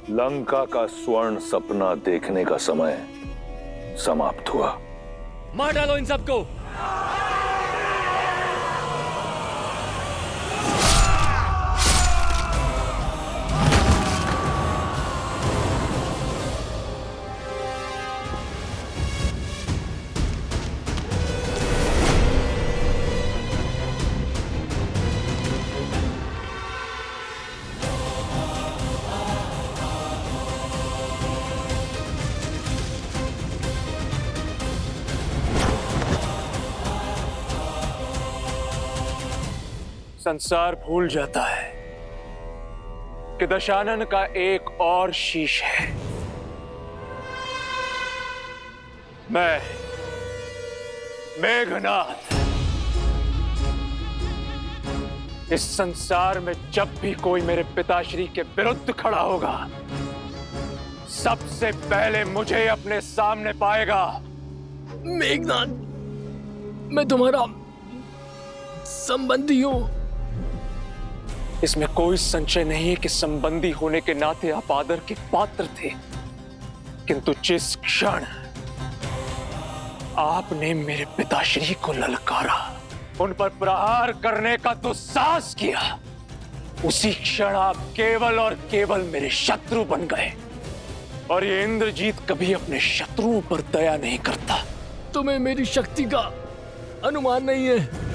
लंका का स्वर्ण सपना देखने का समय समाप्त हुआ। मार डालो इन सबको। संसार भूल जाता है कि दशानन का एक और शीश है। मैं मेघनाथ इस संसार में जब भी कोई मेरे पिताश्री के विरुद्ध खड़ा होगा, सबसे पहले मुझे अपने सामने पाएगा। मेघनाथ, मैं तुम्हारा संबंधी हूं। इसमें कोई संशय नहीं है कि संबंधी होने के नाते आप आदर के पात्र थे, किंतु जिस क्षण आपने मेरे पिताश्री को ललकारा, उन पर प्रहार करने का दुस्साहस किया, उसी क्षण आप केवल और केवल मेरे शत्रु बन गए। और ये इंद्रजीत कभी अपने शत्रुओं पर दया नहीं करता। तुम्हें मेरी शक्ति का अनुमान नहीं है।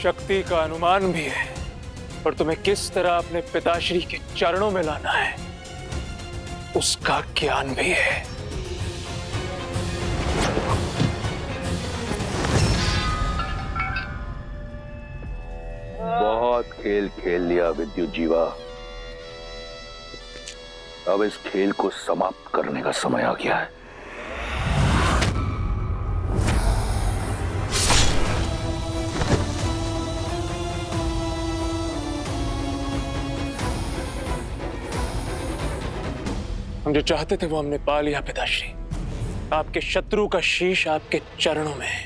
शक्ति का अनुमान भी है, और तुम्हें किस तरह अपने पिताश्री के चरणों में लाना है उसका ज्ञान भी है। बहुत खेल खेल लिया विद्युत जीवा, अब इस खेल को समाप्त करने का समय आ गया है। हम जो चाहते थे वो हमने पा लिया पिताश्री। आपके शत्रु का शीश आपके चरणों में है।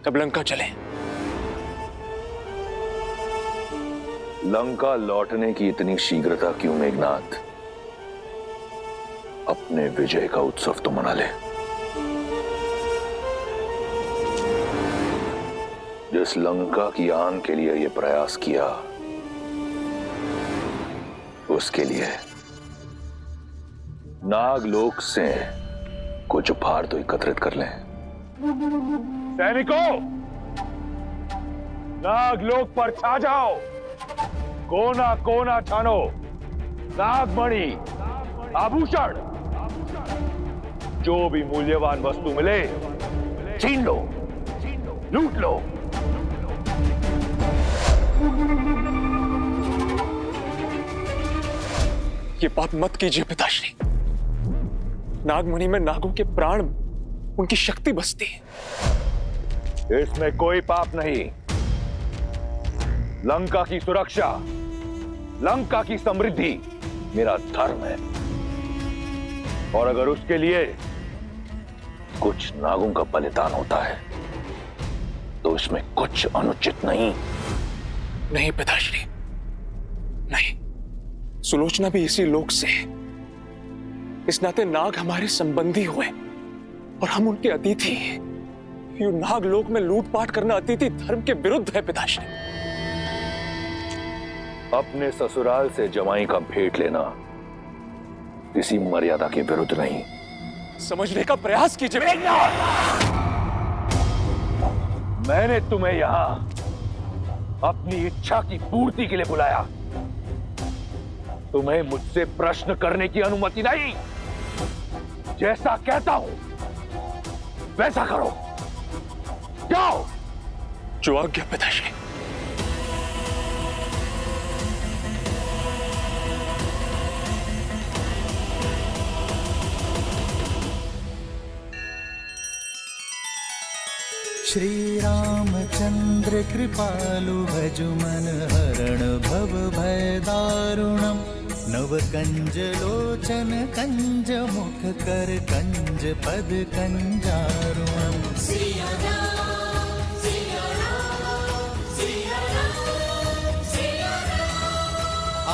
अब लंका चले। लंका लौटने की इतनी शीघ्रता क्यों मेघनाथ? अपने विजय का उत्सव तो मना ले। जिस लंका की आन के लिए यह प्रयास किया, उसके लिए नागलोक से कुछ उपहार तो एकत्रित कर लें। सैनिकों, नागलोक पर छा जाओ, कोना कोना छानो, नागमणि, आभूषण, जो भी मूल्यवान वस्तु मिले छीन लो, लूट लो। ये पाप मत कीजिए पिताश्री। नागमणि में नागों के प्राण, उनकी शक्ति बसती है। इसमें कोई पाप नहीं। लंका की सुरक्षा, लंका की समृद्धि मेरा धर्म है, और अगर उसके लिए कुछ नागों का बलिदान होता है तो इसमें कुछ अनुचित नहीं। नहीं पिताश्री, नहीं। सुलोचना भी इसी लोक से है। इस नाते नाग हमारे संबंधी हुए और हम उनके अतिथि हैं। ये नाग लोक में लूटपाट करना अतिथि धर्म के विरुद्ध है पिताश्री। अपने ससुराल से जमाई का भेंट लेना किसी मर्यादा के विरुद्ध नहीं। समझने का प्रयास कीजिए। मैंने तुम्हें यहां अपनी इच्छा की पूर्ति के लिए बुलाया, तुम्हें मुझसे प्रश्न करने की अनुमति नहीं। जैसा कहता हूं वैसा करो, जाओ। जो आज्ञा पिताश्री। श्री रामचंद्र कृपालु भजु मन हरण भव भय दारुणम नव कंज लोचन कंज मुख कर कंज पद कंजारुणम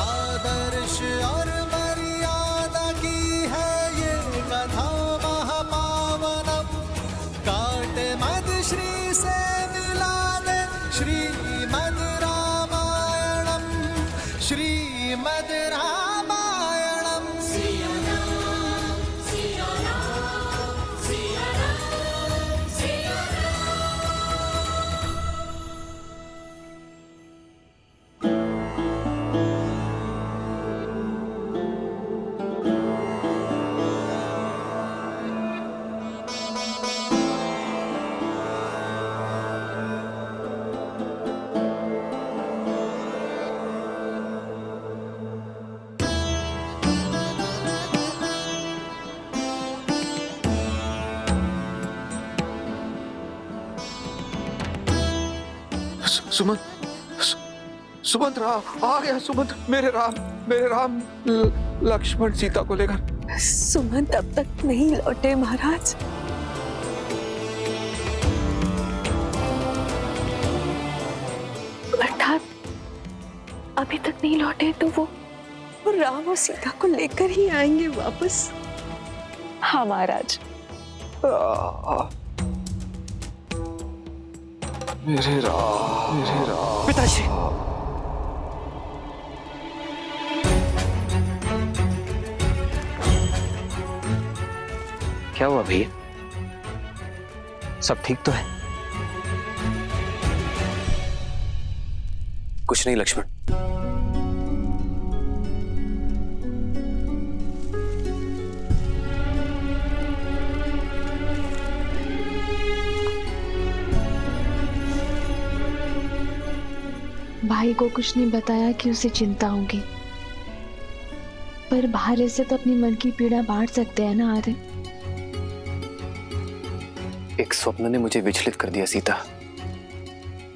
आदर्श और मर्यादा की है ये कथा महापावनम काट मद श्री से मिला दे श्रीमद रामायणम श्रीमद रामायणम सुमंत आ गया। सुमंत मेरे राम लक्ष्मण सीता को लेकर। सुमंत अब तक नहीं लौटे महाराज। अर्थात अभी तक नहीं लौटे तो वो राम और सीता को लेकर ही आएंगे वापस। हाँ महाराज। मेरे राम पिताजी। क्या हुआ भैया? सब ठीक तो है? कुछ नहीं लक्ष्मण। भाई को कुछ नहीं बताया कि उसे चिंता होगी, पर बाहर से तो अपनी मन की पीड़ा बांट सकते हैं ना आर्य। एक स्वप्न ने मुझे विचलित कर दिया सीता।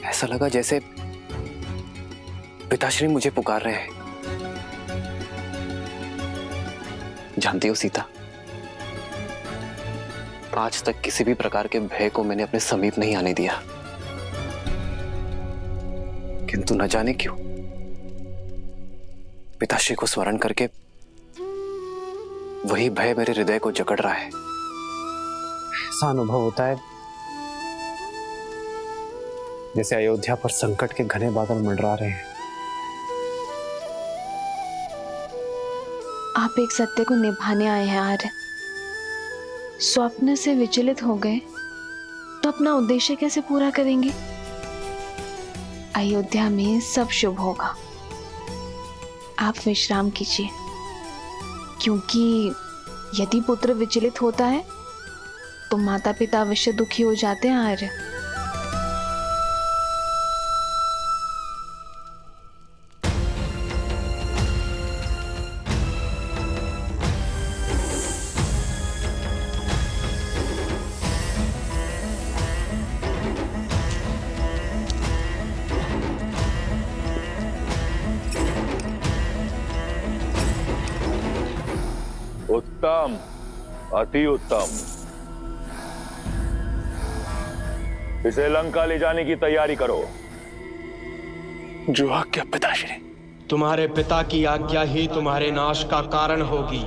ऐसा लगा जैसे पिताश्री मुझे पुकार रहे हैं। जानती हो सीता, आज तक किसी भी प्रकार के भय को मैंने अपने समीप नहीं आने दिया, किंतु न जाने क्यों पिताश्री को स्मरण करके वही भय मेरे हृदय को जकड़ रहा है। ऐसा अनुभव होता है जैसे अयोध्या पर संकट के घने बादल मंडरा रहे हैं। आप एक सत्य को निभाने आए हैं आर्य। स्वप्न से विचलित हो गए तो अपना उद्देश्य कैसे पूरा करेंगे? अयोध्या में सब शुभ होगा। आप विश्राम कीजिए, क्योंकि यदि पुत्र विचलित होता है तो माता पिता अवश्य दुखी हो जाते हैं आर्य। उत्तम, अति उत्तम। इसे लंका ले जाने की तैयारी करो। जो आज्ञा पिताश्री। तुम्हारे पिता की आज्ञा ही तुम्हारे नाश का कारण होगी।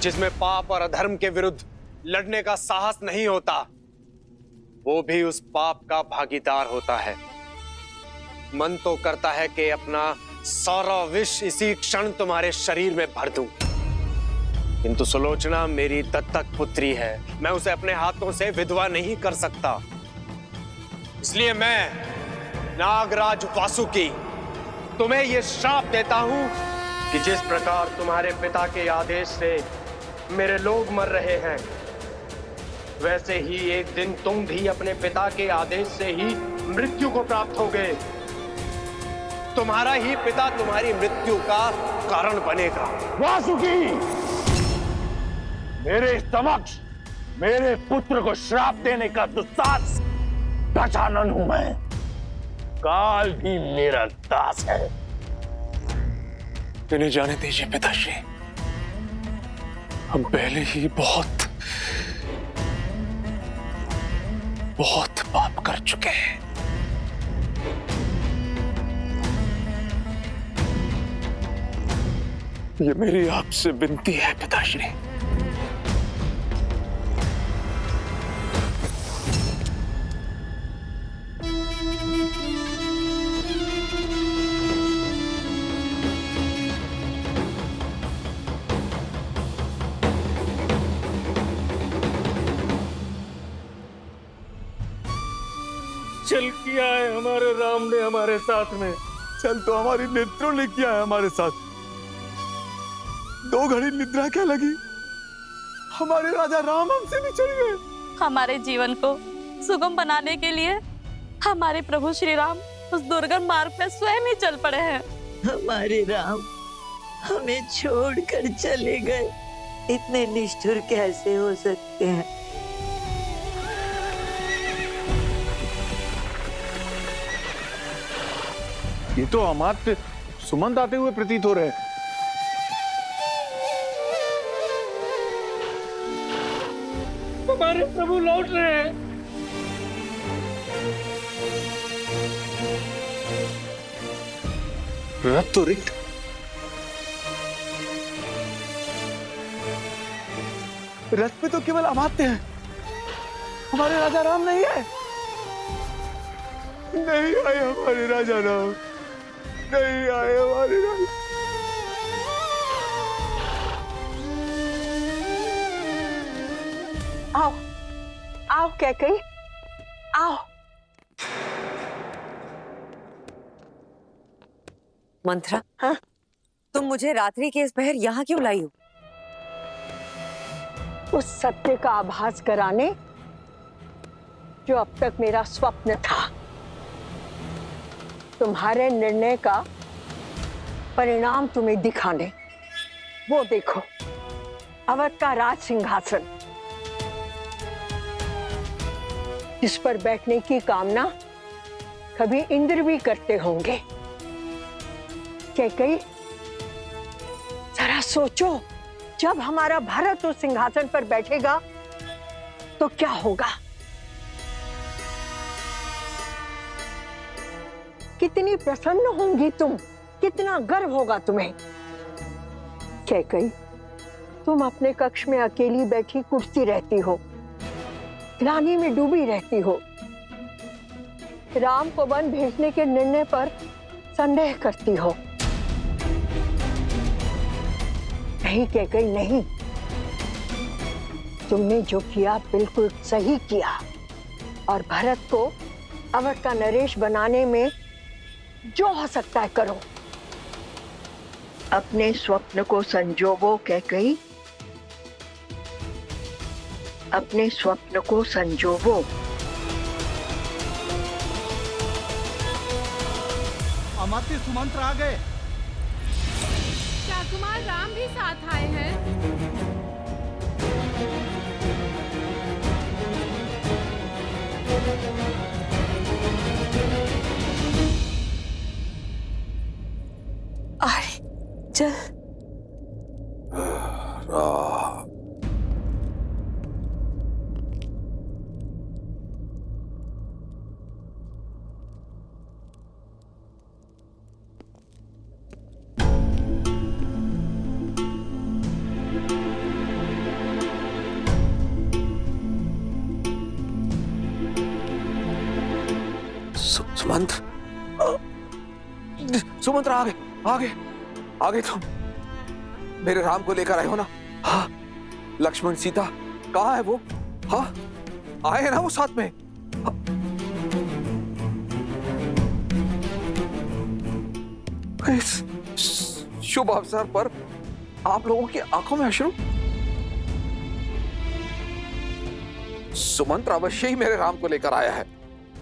जिसमें पाप और अधर्म के विरुद्ध लड़ने का साहस नहीं होता, वो भी उस पाप का भागीदार होता है। मन तो करता है कि अपना सारा विष इसी क्षण तुम्हारे शरीर में भर दूं, किंतु सुलोचना मेरी दत्तक पुत्री है। मैं उसे अपने हाथों से विधवा नहीं कर सकता। इसलिए मैं नागराज वासुकी तुम्हें यह श्राप देता हूं कि जिस प्रकार तुम्हारे पिता के आदेश से मेरे लोग मर रहे हैं, वैसे ही एक दिन तुम भी अपने पिता के आदेश से ही मृत्यु को प्राप्त होगे। तुम्हारा ही पिता तुम्हारी मृत्यु का कारण बनेगा। वासुकी, मेरे समक्ष मेरे पुत्र को श्राप देने का दुस्साहस गजानन हूं मैं। काल भी मेरा दास है। इन्हें जाने दीजिए पिताश्री, हम पहले ही बहुत पाप कर चुके हैं। ये मेरी आपसे विनती है पिताश्री। चल किया है हमारे राम ने हमारे साथ में। चल तो हमारी नेत्रों ने किया है हमारे साथ। 2 घड़ी निद्रा क्या लगी, हमारे राजा राम हमसे बिछड़ गए। हमारे जीवन को सुगम बनाने के लिए हमारे प्रभु श्री राम उस दुर्गम मार्ग पे स्वयं ही चल पड़े हैं। हमारे राम हमें छोड़कर चले गए, इतने निष्ठुर कैसे हो सकते हैं। ये तो अमात्य सुमंत आते हुए प्रतीत हो रहे हैं। हमारे प्रभु लौट रहे हैं। रथ तो रिक्त, रथ पे तो केवल अमात्य हैं, हमारे राजा राम नहीं है। नहीं आए हमारे राजा राम, नहीं आए हमारे राजा। आओ आओ कैकई, आओ। मंत्रा, हाँ? तुम मुझे रात्रि के इस पहर यहाँ क्यों लाई हो? उस सत्य का आभास कराने जो अब तक मेरा स्वप्न था। तुम्हारे निर्णय का परिणाम तुम्हें दिखाने। वो देखो, अवध का राज सिंहासन, जिस पर बैठने की कामना कभी इंद्र भी करते होंगे। कैकई, जरा सोचो, जब हमारा भरत उस सिंहासन पर बैठेगा तो क्या होगा। कितनी प्रसन्न होंगी तुम, कितना गर्व होगा तुम्हें। कैकई, तुम अपने कक्ष में अकेली बैठी कुर्सी रहती हो, ग्लानि में डूबी रहती हो, राम को वन भेजने के निर्णय पर संदेह करती हो। नहीं कैकई, नहीं, तुमने जो किया बिल्कुल सही किया, और भरत को अवध का नरेश बनाने में जो हो सकता है करो। अपने स्वप्न को संजोवो कैकई, अपने स्वप्न को संजोवो। अमात्य सुमंत्र आ गए। क्या कुमार राम भी साथ आए हैं? अरे चल। सुमंत्र, सुमंत्र आ गए, आ गए, आ गए तुम। मेरे राम को लेकर आए हो ना? हाँ। लक्ष्मण सीता कहाँ है वो? हाँ, आए हैं ना वो साथ में? हाँ। इस शुभ अवसर पर आप लोगों की आंखों में अश्रु? सुमंत्र अवश्य ही मेरे राम को लेकर आया है।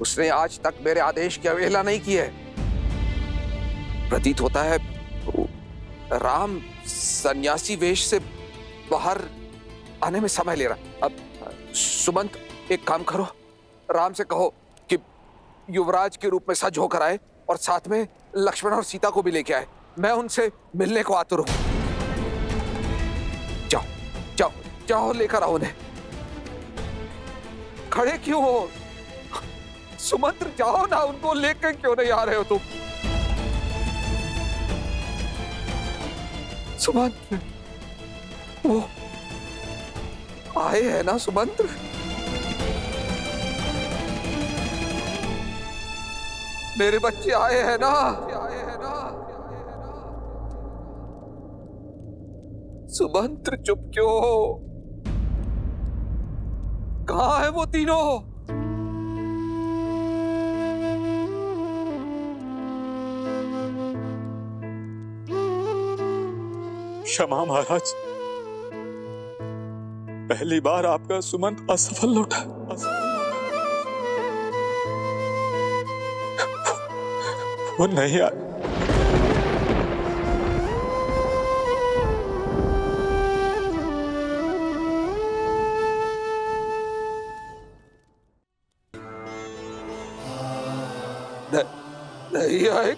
उसने आज तक मेरे आदेश की अवहेलना नहीं की है। प्रतीत होता है राम सन्यासी वेश से बाहर आने में समय ले रहा। अब सुमंत, एक काम करो, राम से कहो कि युवराज के रूप में सज होकर आए और साथ में लक्ष्मण और सीता को भी लेके आए। मैं उनसे मिलने को आतुर हूं। जाओ जाओ जाओ, लेकर आओ उन्हें। खड़े क्यों हो सुमंत्र? जाओ ना, उनको लेकर क्यों नहीं आ रहे हो तुम? सुमंत्र, वो आए हैं ना सुमंत्र? मेरे बच्चे आए हैं ना? सुमंत्र, चुप क्यों हो? कहां है वो तीनों? क्षमा महाराज, पहली बार आपका सुमंत असफल लौटा। वो नहीं आया। नहीं आए?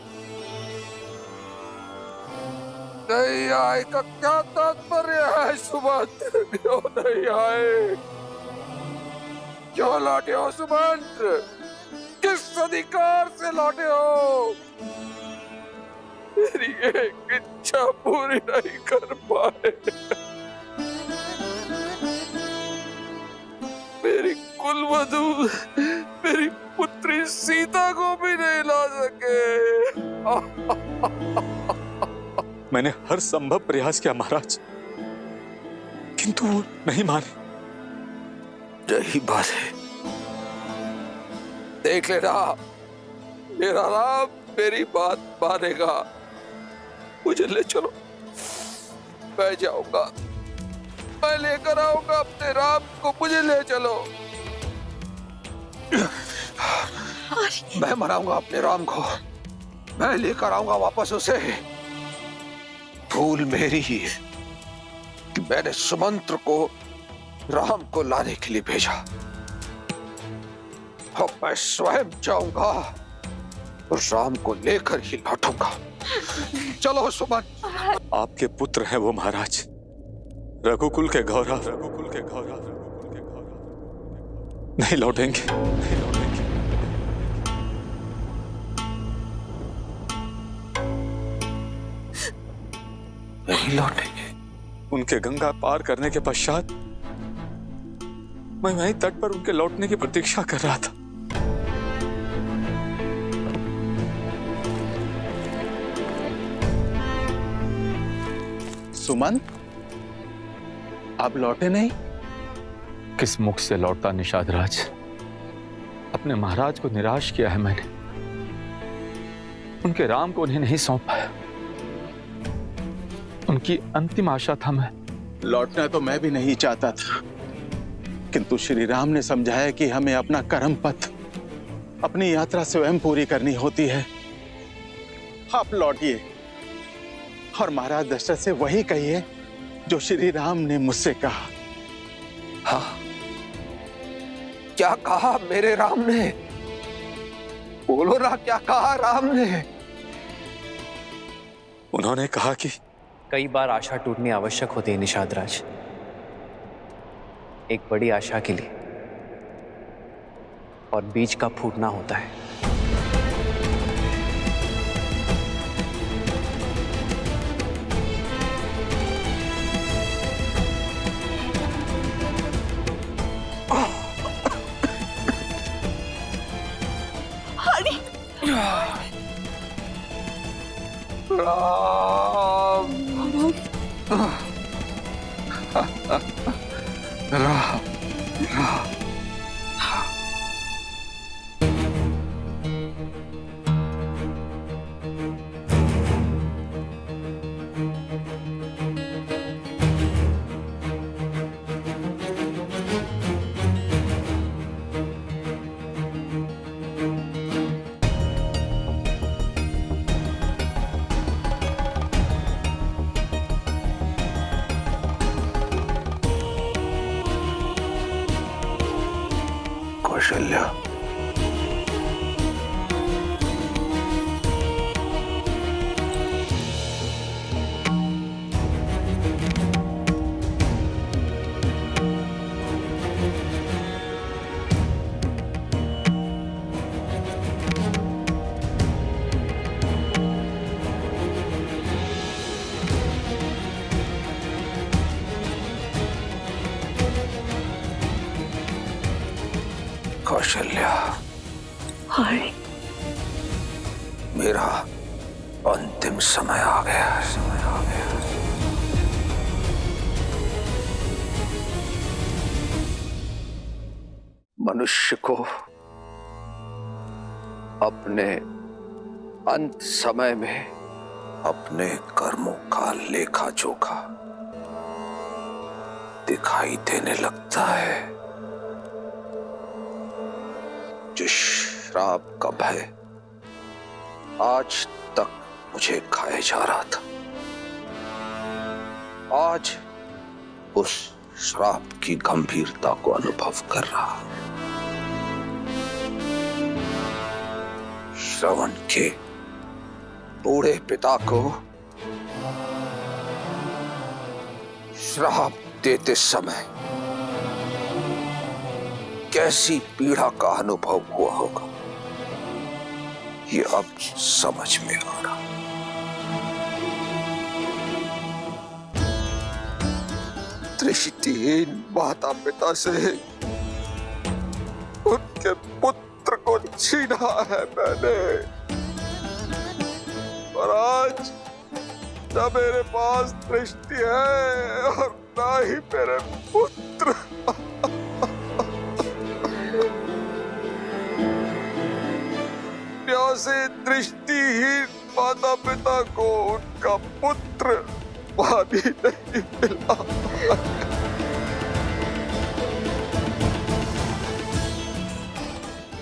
नहीं आए का क्या तात्पर्य है सुमंत्र? क्यों नहीं आए? क्यों लौटे हो सुमंत्र? किस अधिकार से लौटे हो? मेरी एक इच्छा पूरी नहीं कर पाए। मेरी कुलवधू, मेरी पुत्री सीता को भी नहीं ला सके। मैंने हर संभव प्रयास किया महाराज, किंतु वो नहीं माने। यही बात है, देख लेना, मेरा राम मेरी बात मानेगा। मुझे ले चलो, मैं जाऊंगा, मैं लेकर आऊंगा अपने राम को। मुझे ले चलो, मैं मनाऊंगा अपने राम को, मैं लेकर आऊंगा वापस उसे। भूल मेरी ही है कि मैंने सुमंत्र को राम को लाने के लिए भेजा। अब मैं स्वयं जाऊंगा और राम को लेकर ही लौटूंगा। चलो सुमंत्र। आपके पुत्र हैं वो महाराज, रघुकुल के गौरव, रघुकुल के गौरव, नहीं लौटेंगे, नहीं लौटेंगे। नहीं लौटेंगे। उनके गंगा पार करने के पश्चात मैं वहीं तट पर उनके लौटने की प्रतीक्षा कर रहा था। सुमंत, आप लौटे नहीं? किस मुख से लौटता निषाद राज? अपने महाराज को निराश किया है मैंने। उनके राम को उन्हें नहीं सौंप पाया। उनकी अंतिम आशा था मैं। लौटना तो मैं भी नहीं चाहता था, किंतु श्री राम ने समझाया कि हमें अपना कर्म पथ, अपनी यात्रा स्वयं पूरी करनी होती है। आप लौटिए और महाराज दशरथ से वही कहिए जो श्री राम ने मुझसे कहा। हाँ, क्या कहा मेरे राम ने? बोलो ना, क्या कहा राम ने? उन्होंने कहा कि कई बार आशा टूटनी आवश्यक होती है निषाद राज। एक बड़ी आशा के लिए और बीज का फूटना होता है। राम, राम, राम। गया। हाय, मेरा अंतिम समय आ गया, समय आ गया। मनुष्य को अपने अंत समय में अपने कर्मों का लेखा जोखा दिखाई देने लगता है। जिस श्राप का भय आज तक मुझे खाए जा रहा था, आज उस श्राप की गंभीरता को अनुभव कर रहा। श्रवण के बूढ़े पिता को श्राप देते समय कैसी पीड़ा का अनुभव हुआ होगा, ये अब समझ में आ रहा। दृष्टिहीन माता पिता से उनके पुत्र को छीना है मैंने, और आज न मेरे पास दृष्टि है और ना ही मेरे पुत्र। न्यासी दृष्टिहीन माता पिता को उनका पुत्र पानी नहीं मिला।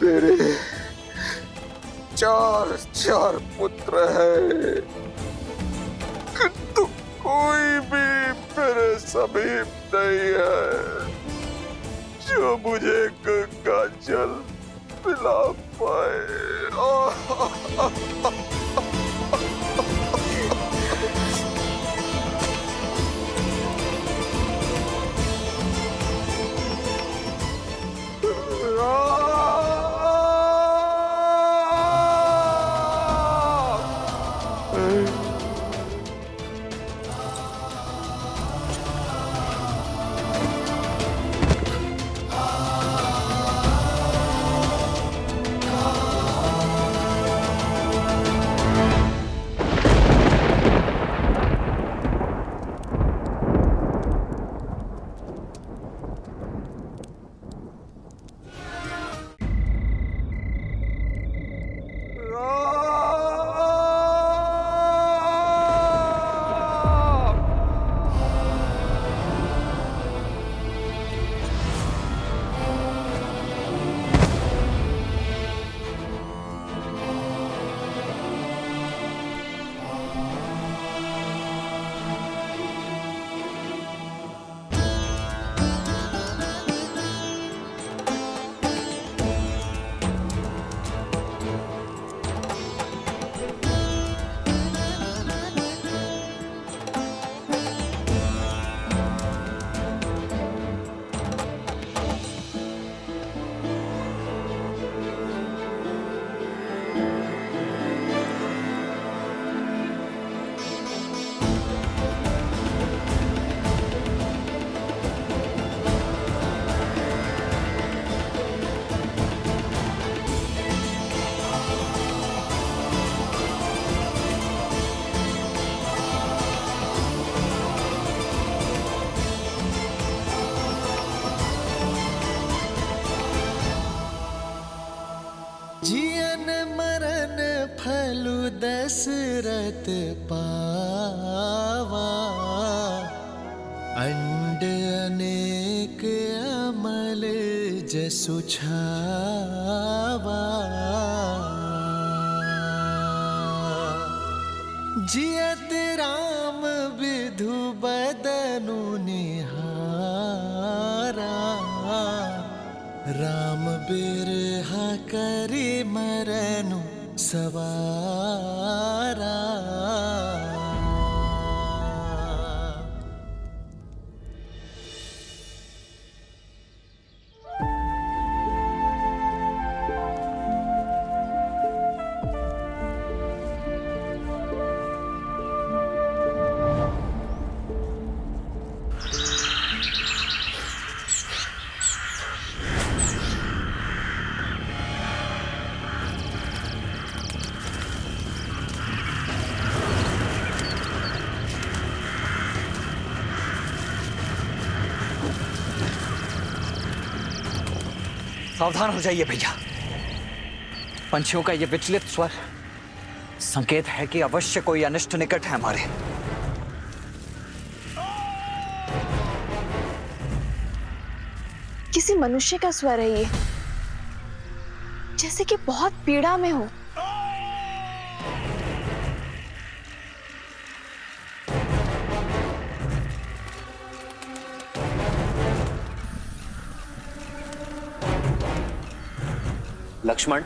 मेरे चार पुत्र हैं, किंतु कोई भी मेरे समीप नहीं है जो मुझे गंगा जल पिला पाए। जियन मरण फलु दशरथ पावा, अंड अनेक अमल जसु छावा। जियत राम विधु बदनु निहारा, राम बिरहा करि मरनु सवारा। सावधान हो जाइए भैया। पंछियों का ये विचलित स्वर संकेत है कि अवश्य कोई अनिष्ट निकट है हमारे। किसी मनुष्य का स्वर है ये, जैसे कि बहुत पीड़ा में हो। लक्ष्मण,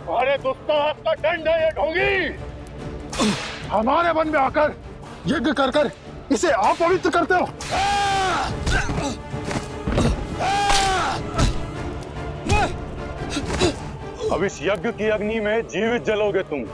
तुम्हारे दुस्साहस का दंड है ये ढोंगी। हमारे वन में आकर यज्ञ कर कर इसे अपवित्र करते हो। अब इस यज्ञ की अग्नि में जीवित जलोगे तुम।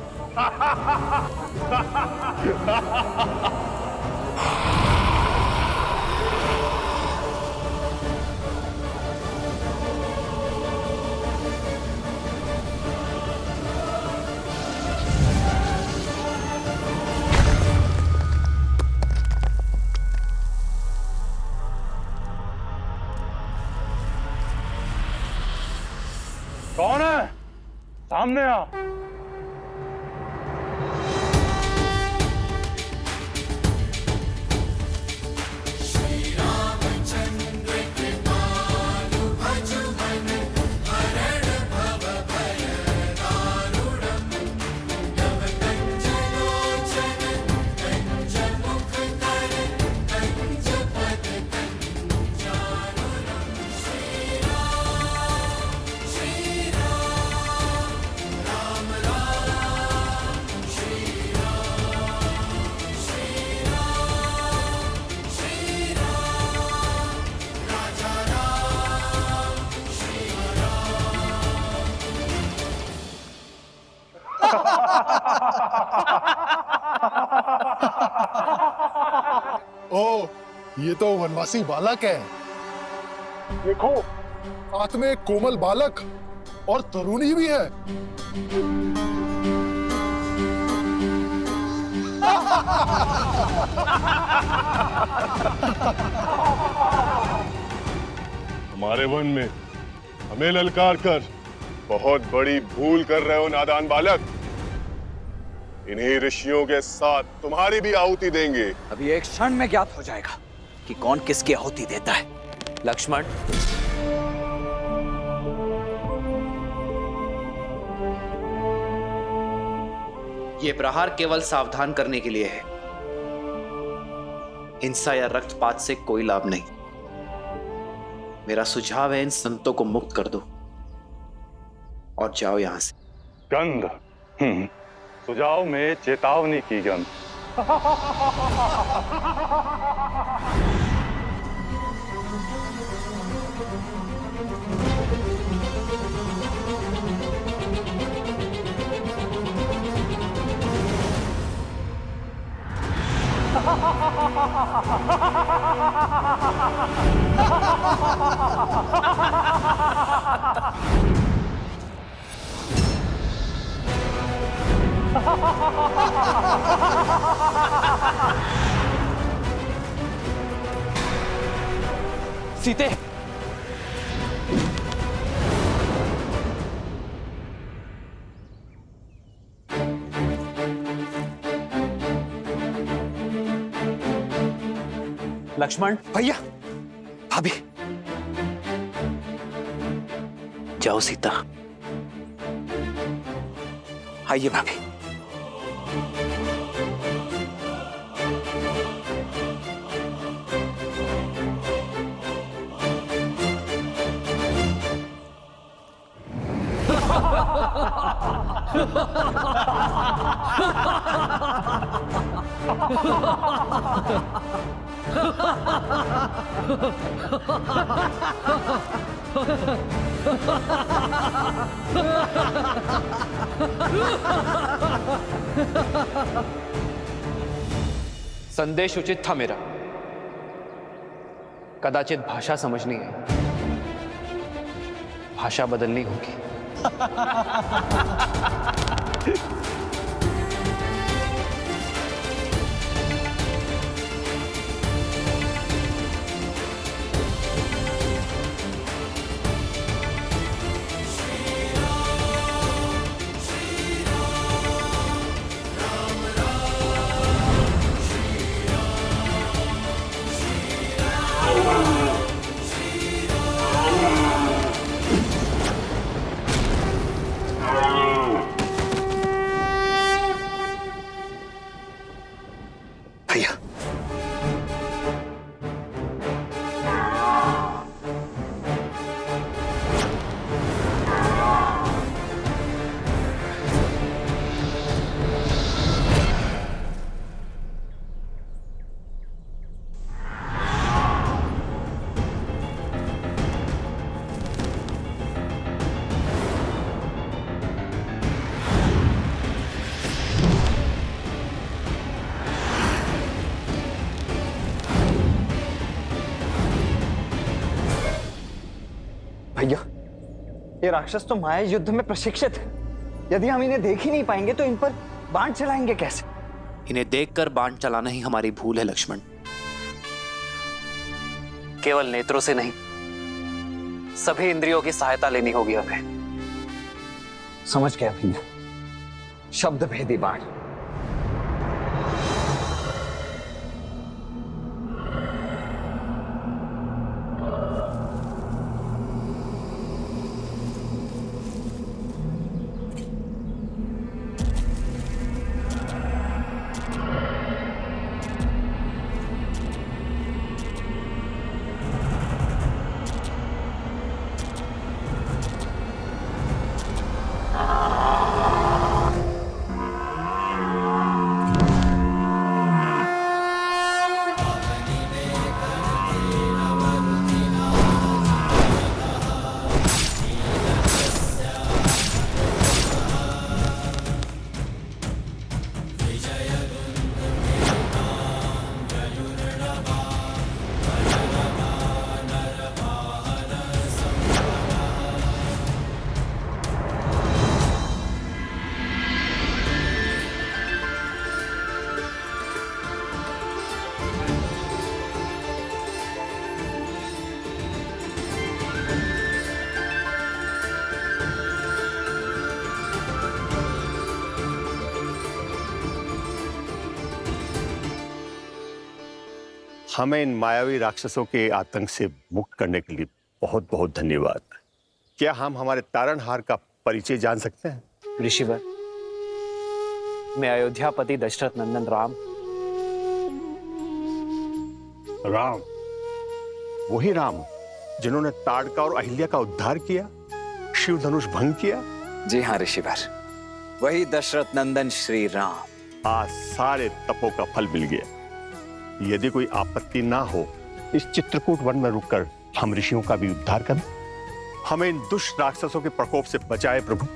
कौन है? सामने आ। ओ, ये तो वनवासी बालक है। देखो, साथ में एक कोमल बालक और तरुणी भी है। हमारे वन में हमें ललकार कर बहुत बड़ी भूल कर रहे हो नादान बालक। इन्हीं ऋषियों के साथ तुम्हारी भी आहुति देंगे। अभी एक क्षण में ज्ञात हो जाएगा कि कौन किसकी आहुति देता है। लक्ष्मण, ये प्रहार केवल सावधान करने के लिए है। हिंसा या रक्तपात से कोई लाभ नहीं। मेरा सुझाव है इन संतों को मुक्त कर दो और जाओ यहां से। गंध, सुझाव में चेतावनी की गंध। सीते, लक्ष्मण, भैया, भाभी, जाओ सीता। आइए भाभी। संदेश उचित था मेरा। कदाचित भाषा समझनी है, भाषा बदलनी होगी। भैया, भैया, ये राक्षस तो माया युद्ध में प्रशिक्षित है। यदि हम इन्हें देख ही नहीं पाएंगे तो इन पर बाण चलाएंगे कैसे? इन्हें देखकर बाण चलाना ही हमारी भूल है लक्ष्मण। केवल नेत्रों से नहीं, सभी इंद्रियों की सहायता लेनी होगी हमें। समझ गया भैया, शब्द भेदी बाण। हमें इन मायावी राक्षसों के आतंक से मुक्त करने के लिए बहुत बहुत धन्यवाद। क्या हम हमारे तारणहार का परिचय जान सकते हैं? ऋषिवर, मैं अयोध्यापति दशरथ नंदन राम। राम, वही राम जिन्होंने ताड़का और अहिल्या का उद्धार किया, शिव धनुष भंग किया? जी हाँ ऋषिवर, वही दशरथ नंदन श्री राम। आज सारे तपों का फल मिल गया। यदि कोई आपत्ति ना हो, इस चित्रकूट वन में रुककर हम ऋषियों का भी उद्धार करें। हमें इन दुष्ट राक्षसों के प्रकोप से बचाए प्रभु।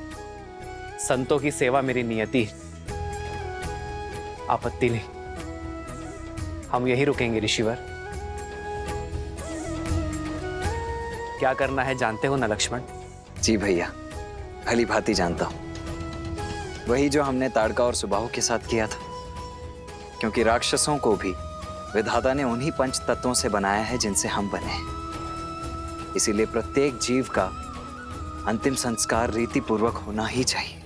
संतों की सेवा मेरी नियति है, आपत्ति नहीं। हम यही रुकेंगे ऋषिवर। क्या करना है जानते हो ना लक्ष्मण? जी भैया, भली भांति जानता हूं। वही जो हमने ताड़का और सुबाहु के साथ किया था, क्योंकि राक्षसों को भी विधाता ने उन्हीं पंच तत्वों से बनाया है जिनसे हम बने हैं। इसीलिए प्रत्येक जीव का अंतिम संस्कार रीति पूर्वक होना ही चाहिए,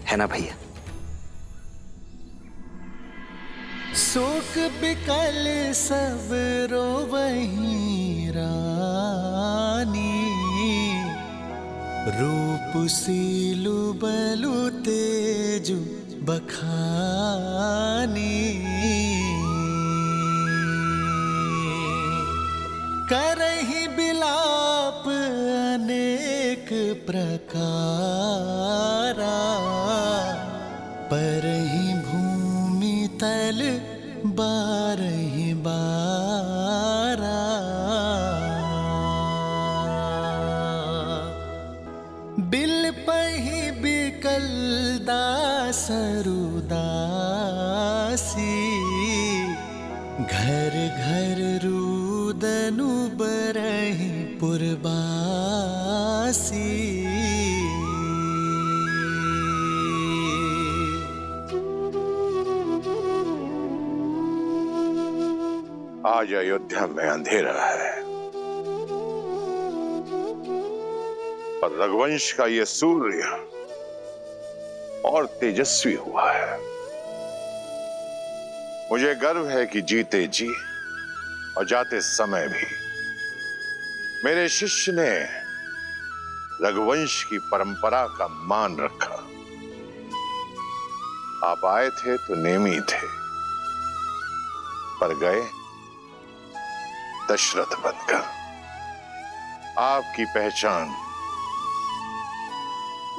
है ना भैया? शोक बिकल सब रोवहीं रानी, रूप सीलु बलु तेजु बखानी, करहि बिलाप अनेक प्रकारा, परहि भूमि तल बारहि बारा, बिल पहि बिकल दासरु दासी, घर घर रुदनु बरहि पुरबासी। आज अयोध्या में अंधेरा है और रघुवंश का ये सूर्य और तेजस्वी हुआ है। मुझे गर्व है कि जीते जी और जाते समय भी मेरे शिष्य ने रघुवंश की परंपरा का मान रखा। आप आए थे तो नेमी थे, पर गए दशरथ बनकर। आपकी पहचान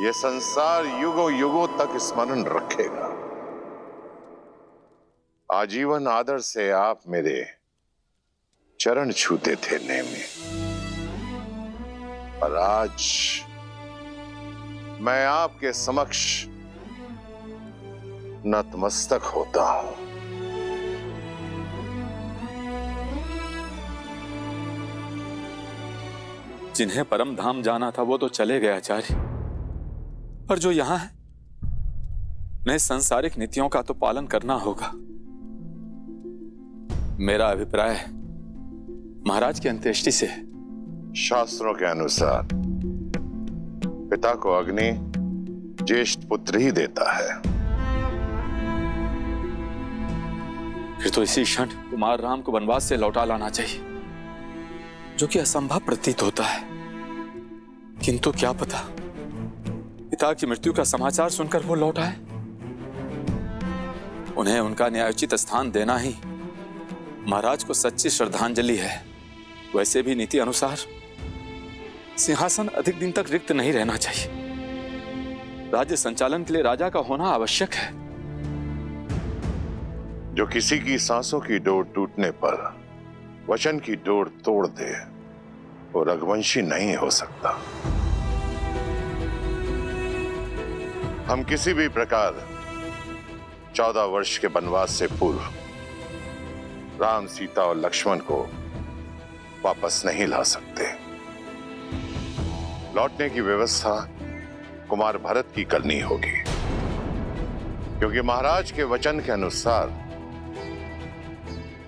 ये संसार युगों युगों तक स्मरण रखेगा। आजीवन आदर से आप मेरे चरण छूते थे नेमी, पर आज मैं आपके समक्ष नतमस्तक होता हूं। जिन्हें परम धाम जाना था वो तो चले गए आचार्य, पर जो यहां है उन्हें सांसारिक नीतियों का तो पालन करना होगा। मेरा अभिप्राय महाराज की अंत्येष्टि से है। शास्त्रों के अनुसार पिता को अग्नि ज्येष्ठ पुत्र ही देता है। फिर तो इसी क्षण कुमार राम को वनवास से लौटा लाना चाहिए, जो कि असंभव प्रतीत होता है। किंतु क्या पता पिता की मृत्यु का समाचार सुनकर वो लौट आए। उन्हें उनका न्यायोचित स्थान देना ही महाराज को सच्ची श्रद्धांजलि है। वैसे भी नीति अनुसार सिंहासन अधिक दिन तक रिक्त नहीं रहना चाहिए। राज्य संचालन के लिए राजा का होना आवश्यक है। जो किसी की सांसों की डोर टूटने पर वचन की डोर तोड़ दे, वो रघुवंशी नहीं हो सकता। हम किसी भी प्रकार 14 वर्ष के वनवास से पूर्व राम, सीता और लक्ष्मण को वापस नहीं ला सकते। लौटने की व्यवस्था कुमार भरत की करनी होगी, क्योंकि महाराज के वचन के अनुसार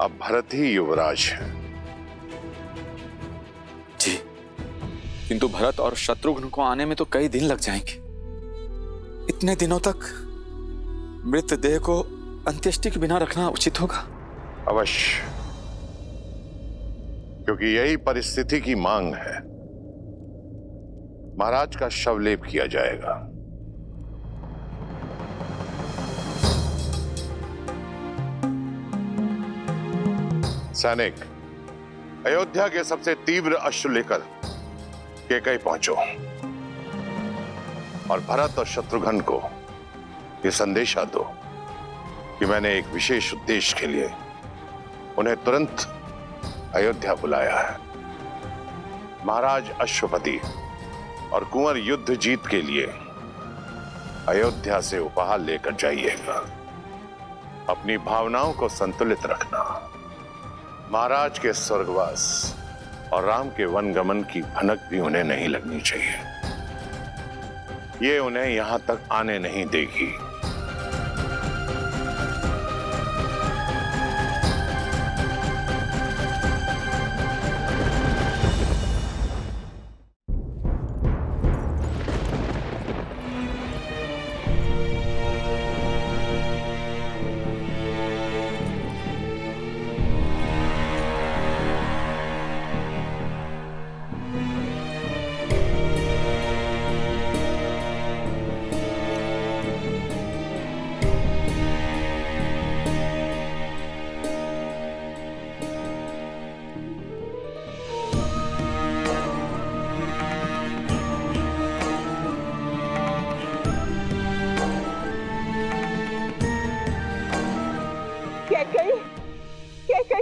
अब भरत ही युवराज है। जी, किंतु भरत और शत्रुघ्न को आने में तो कई दिन लग जाएंगे। इतने दिनों तक मृतदेह को अंत्येष्टि के बिना रखना उचित होगा। अवश्य, क्योंकि यही परिस्थिति की मांग है। महाराज का शवलेप किया जाएगा। सैनिक, अयोध्या के सबसे तीव्र अश्व लेकर कैकई पहुंचो और भरत और शत्रुघ्न को यह संदेशा दो कि मैंने एक विशेष उद्देश्य के लिए उन्हें तुरंत अयोध्या बुलाया है। महाराज अश्वपति और कुंवर युद्ध जीत के लिए अयोध्या से उपहार लेकर जाइएगा। अपनी भावनाओं को संतुलित रखना। महाराज के स्वर्गवास और राम के वनगमन की भनक भी उन्हें नहीं लगनी चाहिए। ये उन्हें यहां तक आने नहीं देगी।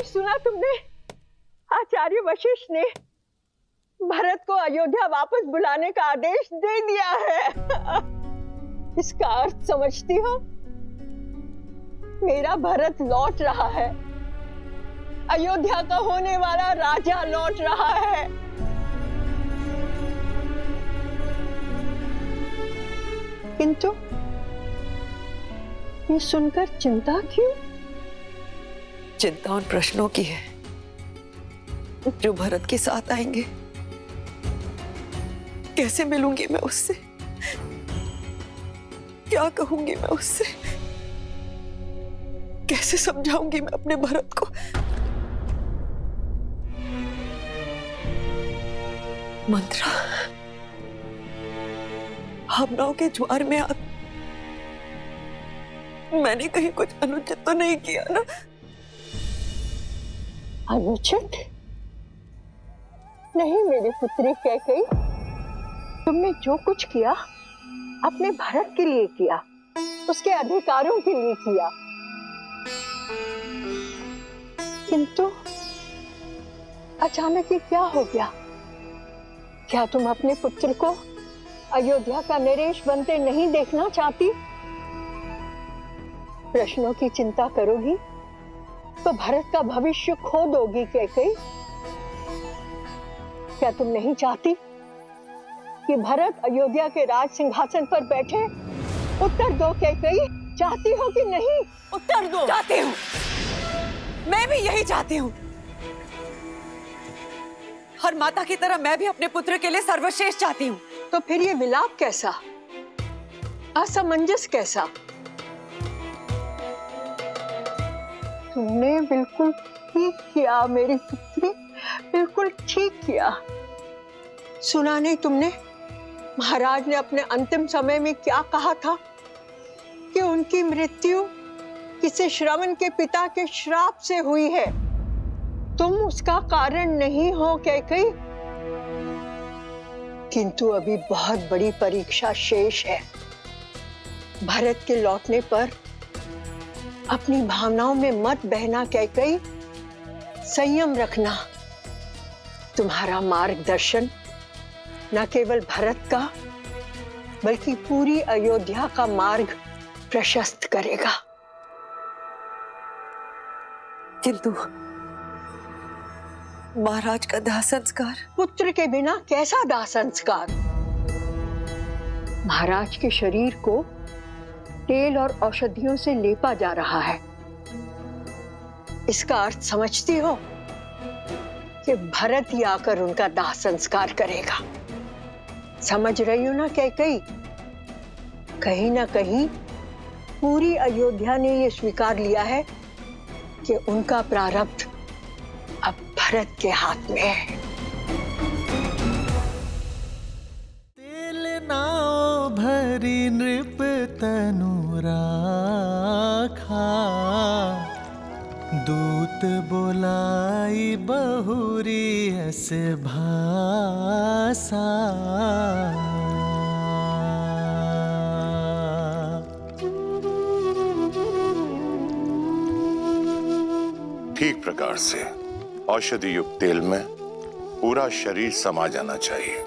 सुना तुमने? आचार्य वशिष्ठ ने भरत को अयोध्या वापस बुलाने का आदेश दे दिया है। इसका अर्थ समझती हो? मेरा भरत लौट रहा है। अयोध्या का होने वाला राजा लौट रहा है। किंतु ये सुनकर चिंता क्यों? चिंता उन प्रश्नों की है जो भरत के साथ आएंगे। कैसे मिलूंगी मैं उससे? क्या कहूंगी मैं उससे? कैसे समझाऊंगी मैं अपने भरत को? मंत्रा, भावनाओं के ज्वार में आप, मैंने कहीं कुछ अनुचित तो नहीं किया ना? अनुचित नहीं मेरी पुत्री कैकेयी, तुमने जो कुछ किया अपने भरत के लिए किया, उसके अधिकारों के लिए किया। किंतु अचानक ये क्या हो गया? क्या तुम अपने पुत्र को अयोध्या का नरेश बनते नहीं देखना चाहती? प्रश्नों की चिंता करोगी तो भरत का भविष्य खो दोगी कैकेयी। क्या तुम नहीं चाहती कि भरत अयोध्या के राज सिंहासन पर बैठे? उत्तर दो कैकेयी, चाहती हो कि नहीं? उत्तर दो। चाहती हूँ, मैं भी यही चाहती हूँ। हर माता की तरह मैं भी अपने पुत्र के लिए सर्वश्रेष्ठ चाहती हूँ। तो फिर ये विलाप कैसा, असमंजस कैसा? तुमने बिल्कुल ठीक किया मेरी पुत्री, बिल्कुल ठीक किया। सुना नहीं तुमने महाराज ने अपने अंतिम समय में क्या कहा था कि उनकी मृत्यु किसी श्रवण के पिता के श्राप से हुई है। तुम उसका कारण नहीं हो कैकेयी। किंतु अभी बहुत बड़ी परीक्षा शेष है। भरत के लौटने पर अपनी भावनाओं में मत बहना कैकेयी, संयम रखना। तुम्हारा मार्गदर्शन न केवल भरत का बल्कि पूरी अयोध्या का मार्ग प्रशस्त करेगा। किंतु महाराज का दाह संस्कार? पुत्र के बिना कैसा दाह संस्कार? महाराज के शरीर को तेल और औषधियों से लेपा जा रहा है। इसका अर्थ समझती हो कि भरत ही आकर उनका दाह संस्कार करेगा। समझ रही हो ना कैकेयी? कहीं ना कहीं पूरी अयोध्या ने यह स्वीकार लिया है कि उनका प्रारब्ध अब भरत के हाथ में है। तेल नाव भरी नृप तनु राखा, दूत बोलाई बहुरी अस भाषा। ठीक प्रकार से औषधि युक्त तेल में पूरा शरीर समा जाना चाहिए।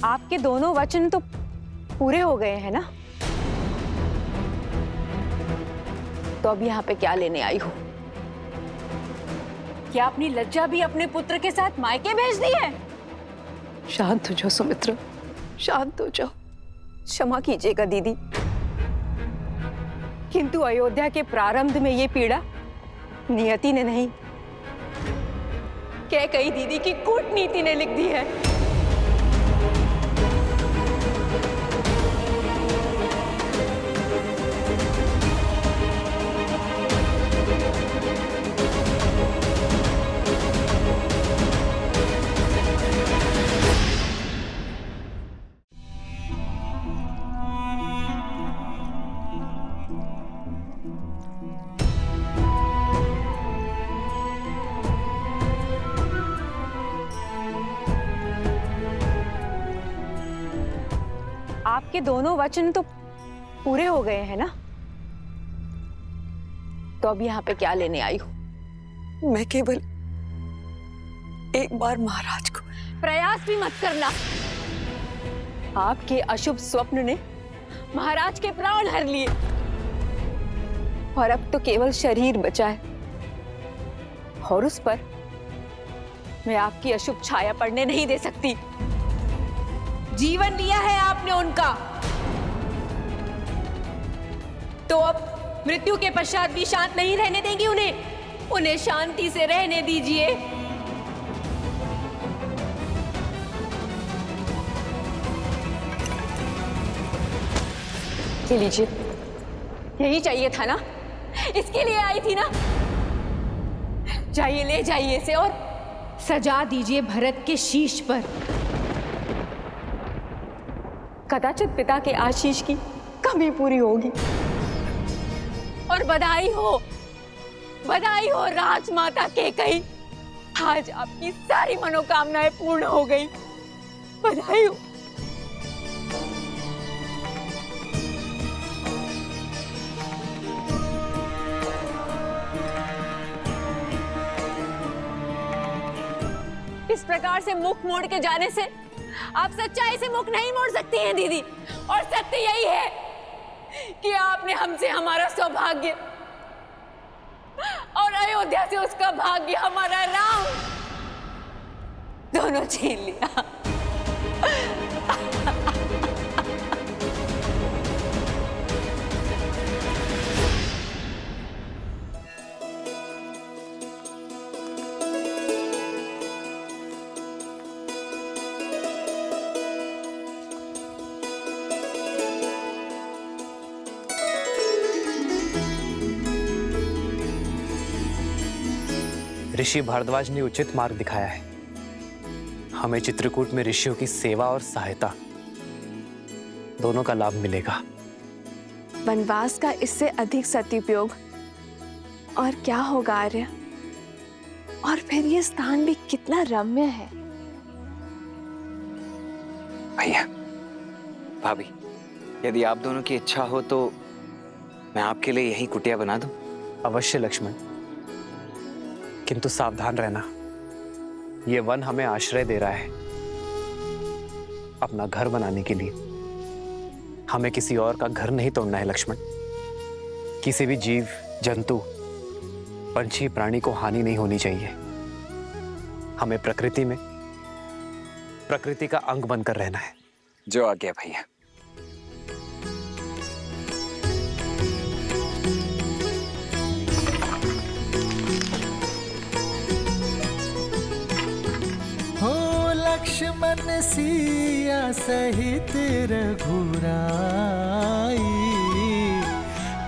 आपके दोनों वचन तो पूरे हो गए हैं ना? तो अब यहाँ पे क्या लेने आई हो? क्या अपनी लज्जा भी अपने पुत्र के साथ मायके भेज दी है? शांत हो जाओ सुमित्रा, शांत हो जाओ। क्षमा कीजिएगा दीदी, किंतु अयोध्या के प्रारंभ में ये पीड़ा नियति ने नहीं, कैकेयी दीदी की कूटनीति ने लिख दी है। आपके दोनों वचन तो पूरे हो गए हैं ना, तो अब यहाँ पे क्या लेने आई हूँ? मैं केवल एक बार महाराज को। प्रयास भी मत करना। आपके अशुभ स्वप्न ने महाराज के प्राण हर लिए और अब तो केवल शरीर बचा है, और उस पर मैं आपकी अशुभ छाया पड़ने नहीं दे सकती। जीवन लिया है आपने उनका, तो अब मृत्यु के पश्चात भी शांत नहीं रहने देंगी उन्हें शांति से रहने दीजिए। ये लीजिए, यही चाहिए था ना, इसके लिए आई थी ना। जाइए, ले जाइए इसे और सजा दीजिए भरत के शीश पर। कदाचित पिता के आशीष की कमी पूरी होगी। और बधाई हो राजमाता कैकेयी, आज आपकी सारी मनोकामनाएं पूर्ण हो गई। बधाई हो। इस प्रकार से मुख मोड़ के जाने से आप सच्चाई से मुख नहीं मोड़ सकती हैं दीदी। और सत्य यही है कि आपने हमसे हमारा सौभाग्य और अयोध्या से उसका भाग्य, हमारा राम, दोनों छीन लिया। ऋषि भारद्वाज ने उचित मार्ग दिखाया है। हमें चित्रकूट में ऋषियों की सेवा और सहायता दोनों का लाभ मिलेगा। वनवास का इससे अधिक सदुपयोग और क्या होगा आर्य? और फिर ये स्थान भी कितना रम्य है। भैया, भाभी, यदि आप दोनों की इच्छा हो तो मैं आपके लिए यही कुटिया बना दूं। अवश्य लक्ष्मण, किंतु सावधान रहना। ये वन हमें आश्रय दे रहा है अपना घर बनाने के लिए। हमें किसी और का घर नहीं तोड़ना है लक्ष्मण। किसी भी जीव, जंतु, पंछी, प्राणी को हानि नहीं होनी चाहिए। हमें प्रकृति में प्रकृति का अंग बनकर रहना है। जो आ गया भैया। लक्ष्मण सिया सहित रघुराई,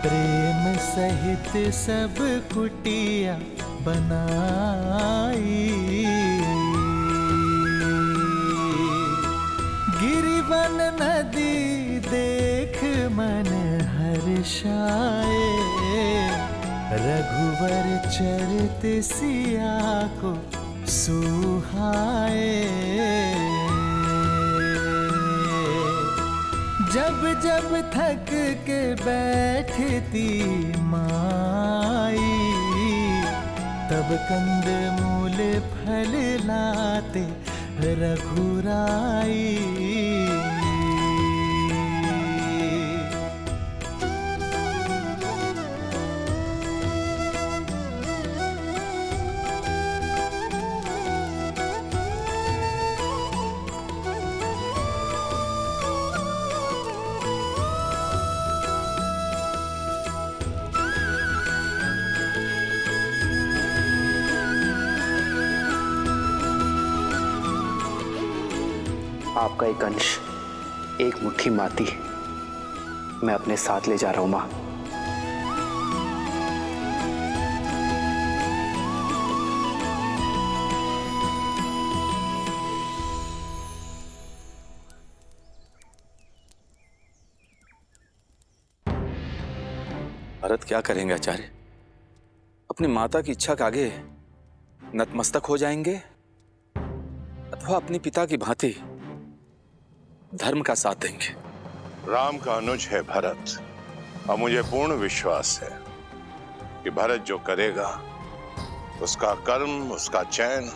प्रेम सहित सब कुटिया बनाई। गिरिवन नदी देख मन हर्षाए, रघुवर चरित सिया को सुहाए। जब जब थक के बैठती माई, तब कंद मूल फल लाते रघुराई। आपका एक अंश, एक मुट्ठी माटी मैं अपने साथ ले जा रहा हूं मां। भरत क्या करेंगे आचार्य? अपनी माता की इच्छा के आगे नतमस्तक हो जाएंगे अथवा अपने पिता की भांति धर्म का साथ देंगे? राम का अनुज है भरत, और मुझे पूर्ण विश्वास है कि भरत जो करेगा उसका कर्म, उसका चयन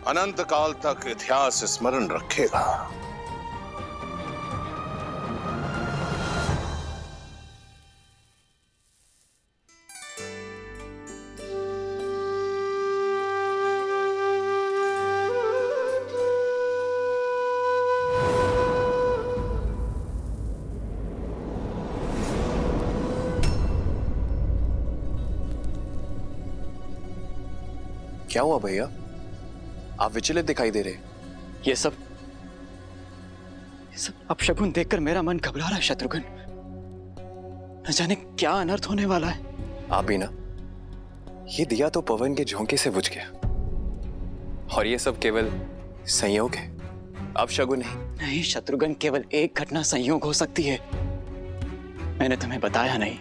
अनंत काल तक इतिहास स्मरण रखेगा। क्या हुआ भैया? आप विचलित दिखाई दे रहे। ये सब अपशकुन देखकर मेरा मन घबरा रहा है शत्रुघ्न। न जाने क्या अनर्थ होने वाला है। आप भी ना, ये दिया तो पवन के झोंके से बुझ गया, और ये सब केवल संयोग है, अपशगुन नहीं। नहीं शत्रुघ्न, केवल एक घटना संयोग हो सकती है। मैंने तुम्हें बताया नहीं,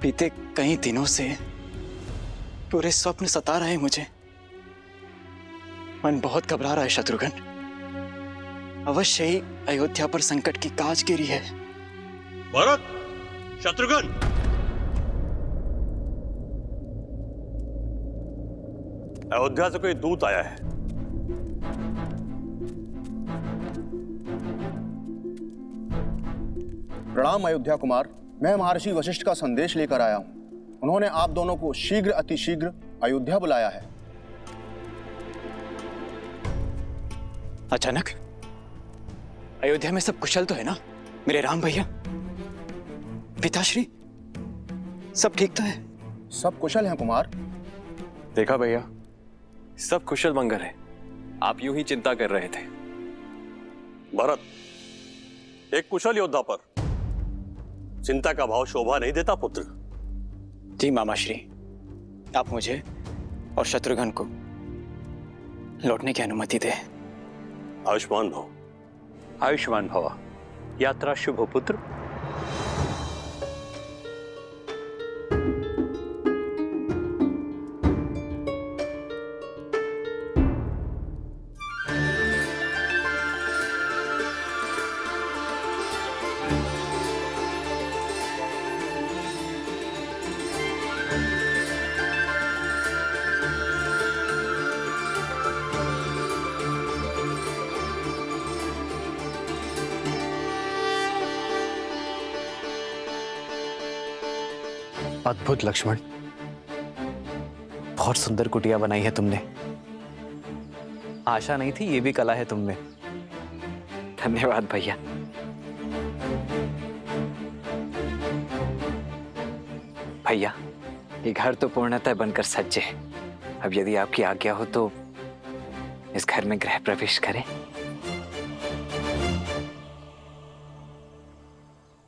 बीते कई दिनों से पूरे स्वप्न सता रहे मुझे। मन बहुत घबरा रहा है शत्रुघ्न। अवश्य ही अयोध्या पर संकट की काज गिरी है। भरत, शत्रुघ्न, अयोध्या से कोई दूत आया है। प्रणाम अयोध्या कुमार, मैं महर्षि वशिष्ठ का संदेश लेकर आया हूं। उन्होंने आप दोनों को शीघ्र अतिशीघ्र अयोध्या बुलाया है। अचानक अयोध्या में सब कुशल तो है ना मेरे राम भैया? पिताश्री सब ठीक तो है? सब कुशल हैं कुमार। देखा भैया, सब कुशल मंगल है। आप यूं ही चिंता कर रहे थे। भरत, एक कुशल योद्धा पर चिंता का भाव शोभा नहीं देता पुत्र। जी मामाश्री, आप मुझे और शत्रुघ्न को लौटने की अनुमति दें। आयुष्मान भव। आयुष्मान भव। यात्रा शुभ हो पुत्र। अद्भुत लक्ष्मण, बहुत सुंदर कुटिया बनाई है तुमने। आशा नहीं थी ये भी कला है तुमने। धन्यवाद भैया। भैया, ये घर तो पूर्णतः बनकर सज्जे है। अब यदि आपकी आज्ञा हो तो इस घर में गृह प्रवेश करें।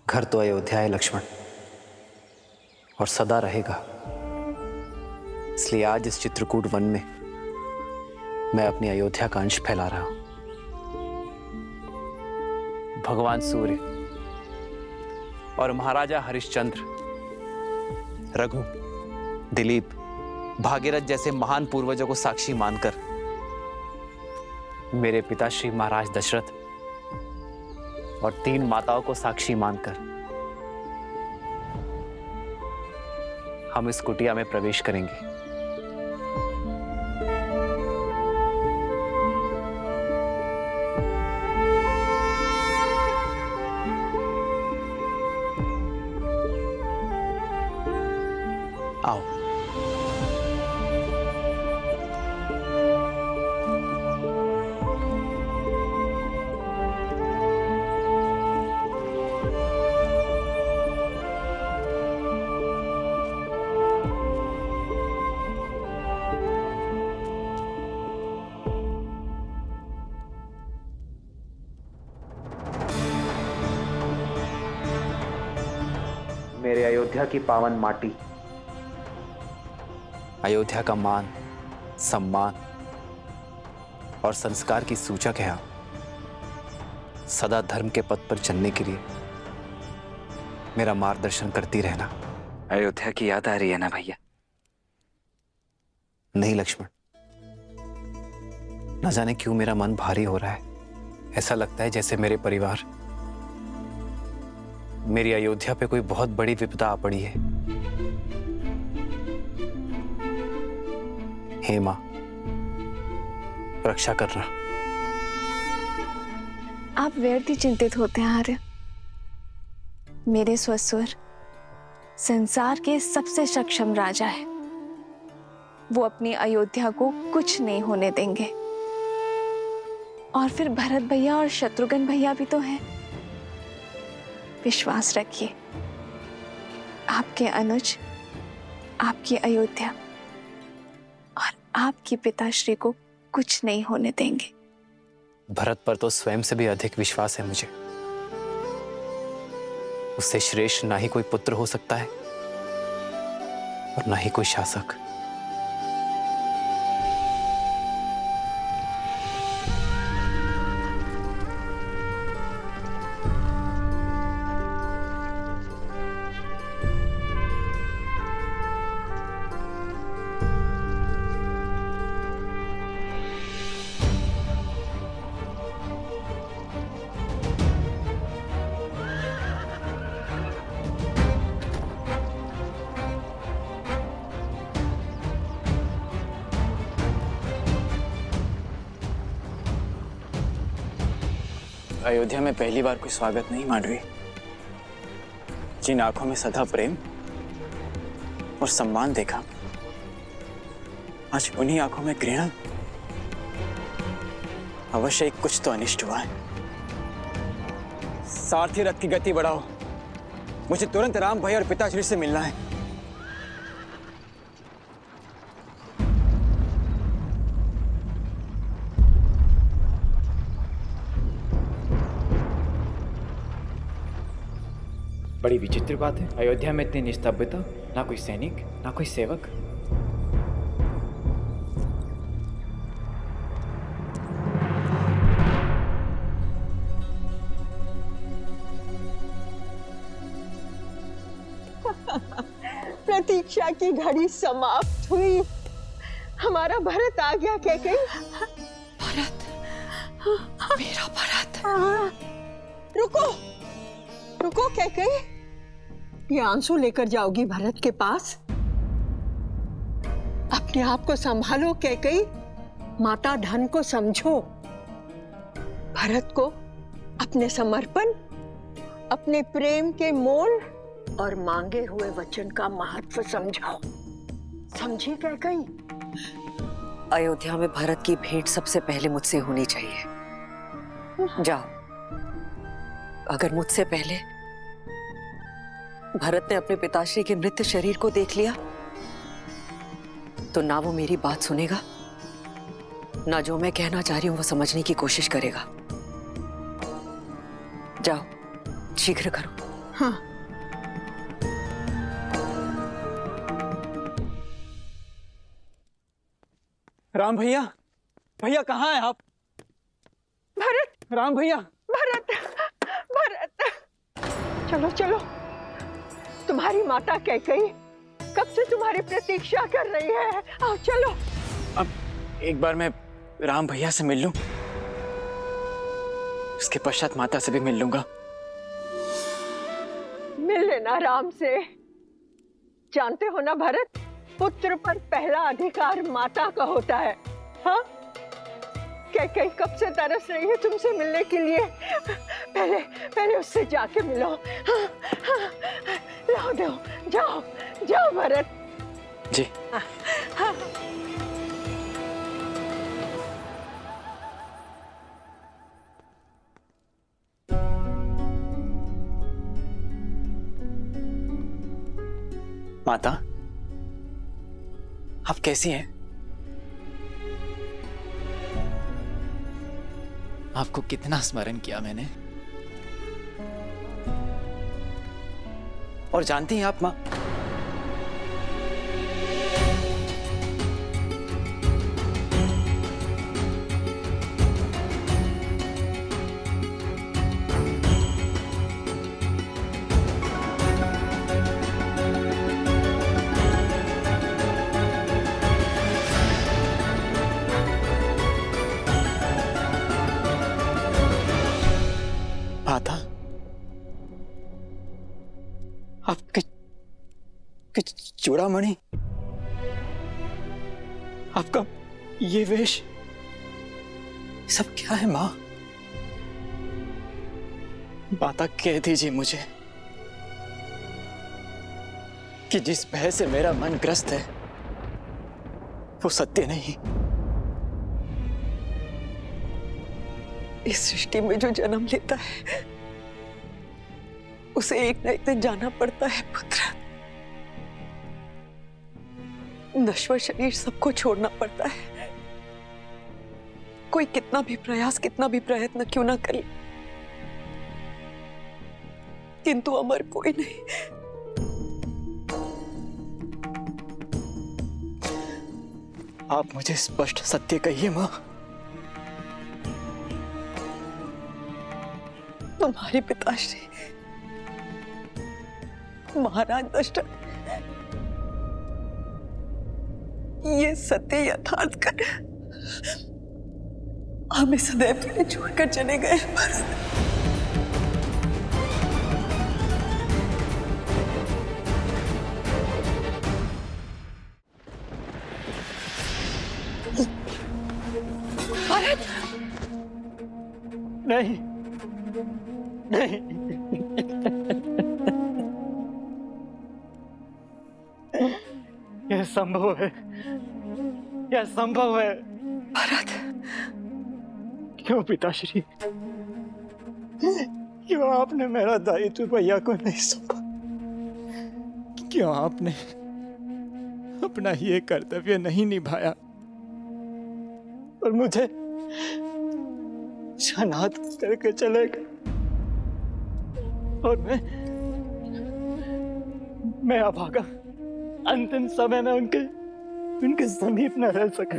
घर तो अयोध्या है लक्ष्मण, और सदा रहेगा। इसलिए आज इस चित्रकूट वन में मैं अपनी अयोध्या का अंश फैला रहा हूं। भगवान सूर्य और महाराजा हरिश्चंद्र, रघु, दिलीप, भागीरथ जैसे महान पूर्वजों को साक्षी मानकर, मेरे पिताश्री महाराज दशरथ और 3 माताओं को साक्षी मानकर हम इस कुटिया में प्रवेश करेंगे। आओ। मेरे अयोध्या की पावन माटी, अयोध्या का मान, सम्मान और संस्कार की सूचक है आप। सदा धर्म के पथ पर चलने के लिए मेरा मार्गदर्शन करती रहना। अयोध्या की याद आ रही है ना भैया? नहीं लक्ष्मण, न जाने क्यों मेरा मन भारी हो रहा है। ऐसा लगता है जैसे मेरे परिवार, मेरी अयोध्या पे कोई बहुत बड़ी विपदा आ पड़ी है। हे मां, रक्षा करना। आप व्यर्थ ही चिंतित होते हैं आर्य। मेरे ससुर संसार के सबसे सक्षम राजा है। वो अपनी अयोध्या को कुछ नहीं होने देंगे। और फिर भरत भैया और शत्रुघ्न भैया भी तो हैं। विश्वास रखिए, आपके अनुज आपकी अयोध्या और आपके पिताश्री को कुछ नहीं होने देंगे। भरत पर तो स्वयं से भी अधिक विश्वास है मुझे। उससे श्रेष्ठ ना ही कोई पुत्र हो सकता है और ना ही कोई शासक। अयोध्या में पहली बार कोई स्वागत नहीं, मांडवी। जिन आंखों में सदा प्रेम और सम्मान देखा, आज उन्हीं आंखों में घृणा। अवश्य कुछ तो अनिष्ट हुआ है। सारथी रथ की गति बढ़ाओ, मुझे तुरंत राम भाई और पिताश्री से मिलना है। बड़ी विचित्र बात है, अयोध्या में इतनी निस्तब्धता, ना कोई सैनिक ना कोई सेवक। प्रतीक्षा की घड़ी समाप्त हुई। हमारा भरत आ गया। कैकेयी, भरत, मेरा भरत। रुको रुको कैकेयी, ये आंसू लेकर जाओगी भरत के पास? अपने आप को संभालो कैकेयी, माता धन को समझो। भरत को अपने समर्पण, अपने प्रेम के मोल और मांगे हुए वचन का महत्व समझाओ। समझी कैकेयी? अयोध्या में भरत की भेंट सबसे पहले मुझसे होनी चाहिए। जाओ, अगर मुझसे पहले भरत ने अपने पिताश्री के मृत शरीर को देख लिया तो ना वो मेरी बात सुनेगा, ना जो मैं कहना चाह रही हूं वो समझने की कोशिश करेगा। जाओ, शीघ्र करो। हाँ। राम भैया, भैया कहाँ हैं आप? भरत, राम भैया। भरत, भरत, चलो चलो। तुम्हारी माता कैकेयी कब से तुम्हारी प्रतीक्षा कर रही है। आओ चलो। अब एक बार मैं राम भैया से मिल लूं, उसके पश्चात माता से भी मिल लूंगा। मिल लेना राम से। जानते हो ना भरत, पुत्र पर पहला अधिकार माता का होता है। हाँ, कैकेयी कब से तरस रही है तुमसे मिलने के लिए। पहले पहले उससे जाके मिलो। हाँ, हाँ, लाओ दो, जाओ जाओ भरत जी। हाँ, हाँ। माता, आप कैसी हैं? आपको कितना स्मरण किया मैंने। और जानती हैं आप मां, कि चूड़ामणि, आपका ये वेश सब क्या है माँ? माता कह दीजिए मुझे कि जिस भय से मेरा मन ग्रस्त है वो सत्य नहीं। इस सृष्टि में जो जन्म लेता है उसे एक न एक दिन जाना पड़ता है पुत्र। नश्वर शरीर सबको छोड़ना पड़ता है। कोई कितना भी प्रयास, कितना भी प्रयत्न क्यों ना करे, किंतु अमर कोई नहीं। आप मुझे स्पष्ट सत्य कहिए माँ। तुम्हारे पिताश्री महाराज दशरथ ये सत्य यथार्थ कर हमें सदैव के लिए छोड़कर चले गए। भरत, नहीं नहीं, यह संभव है, यह संभव है। भरत, क्यों पिताश्री, क्यों आपने मेरा दायित्व भैया को नहीं सौंपा? क्यों आपने अपना ये कर्तव्य नहीं निभाया और मुझे अनाथ करके चले गए? और मैं अभागा अंतिम समय में उनके समीप न रह सका।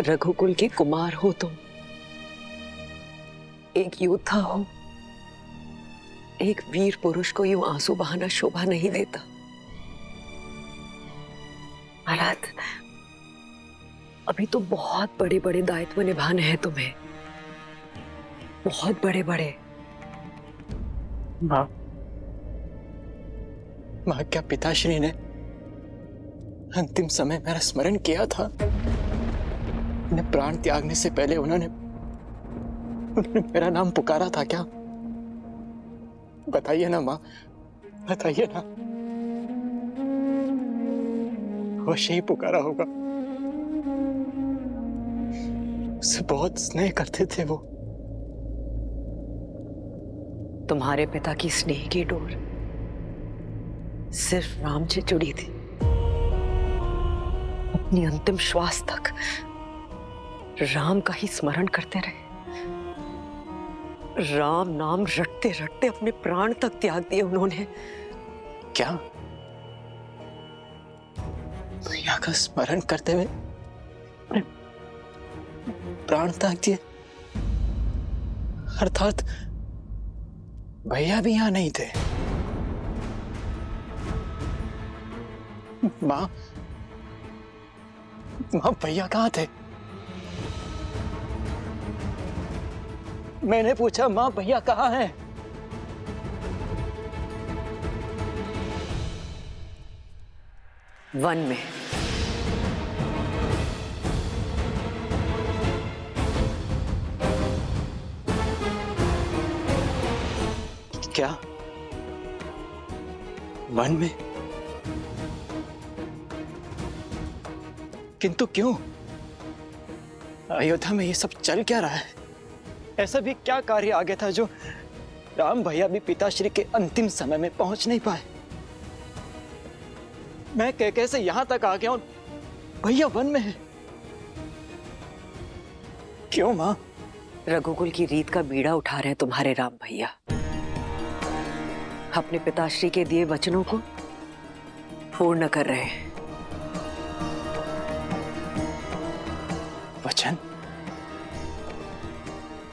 रघुकुल के कुमार हो तुम, एक योद्धा हो, एक वीर पुरुष को यूं आंसू बहाना शोभा नहीं देता। महाराज, अभी तो बहुत बड़े बड़े दायित्व निभाने हैं तुम्हें, बहुत बड़े बड़े। माँ, क्या पिताश्री ने अंतिम समय मेरा स्मरण किया था? उन्हें प्राण त्यागने से पहले उन्होंने मेरा नाम पुकारा था क्या? बताइए ना माँ, बताइए ना। अवश्य ही पुकारा होगा। उससे बहुत स्नेह करते थे वो। तुम्हारे पिता की स्नेह की डोर सिर्फ राम से जुड़ी थी। अपनी अंतिम श्वास तक राम का ही स्मरण करते रहे। राम नाम रटते रटते अपने प्राण तक त्याग दिए उन्होंने। क्या? भैया का स्मरण करते हुए प्राण त्याग दिए? अर्थात भैया भी यहां नहीं थे? माँ, भैया कहाँ थे? मैंने पूछा माँ, भैया कहाँ हैं? वन में। क्या? वन में? किंतु क्यों? अयोध्या में ये सब चल क्या रहा है? ऐसा भी क्या कार्य आ गया था जो राम भैया भी पिताश्री के अंतिम समय में पहुंच नहीं पाए? मैं कैसे यहां तक आ गया और भैया वन में है? क्यों मां? रघुकुल की रीत का बीड़ा उठा रहे हैं तुम्हारे राम भैया। अपने पिताश्री के दिए वचनों को पूर्ण कर रहे हैं। वचन?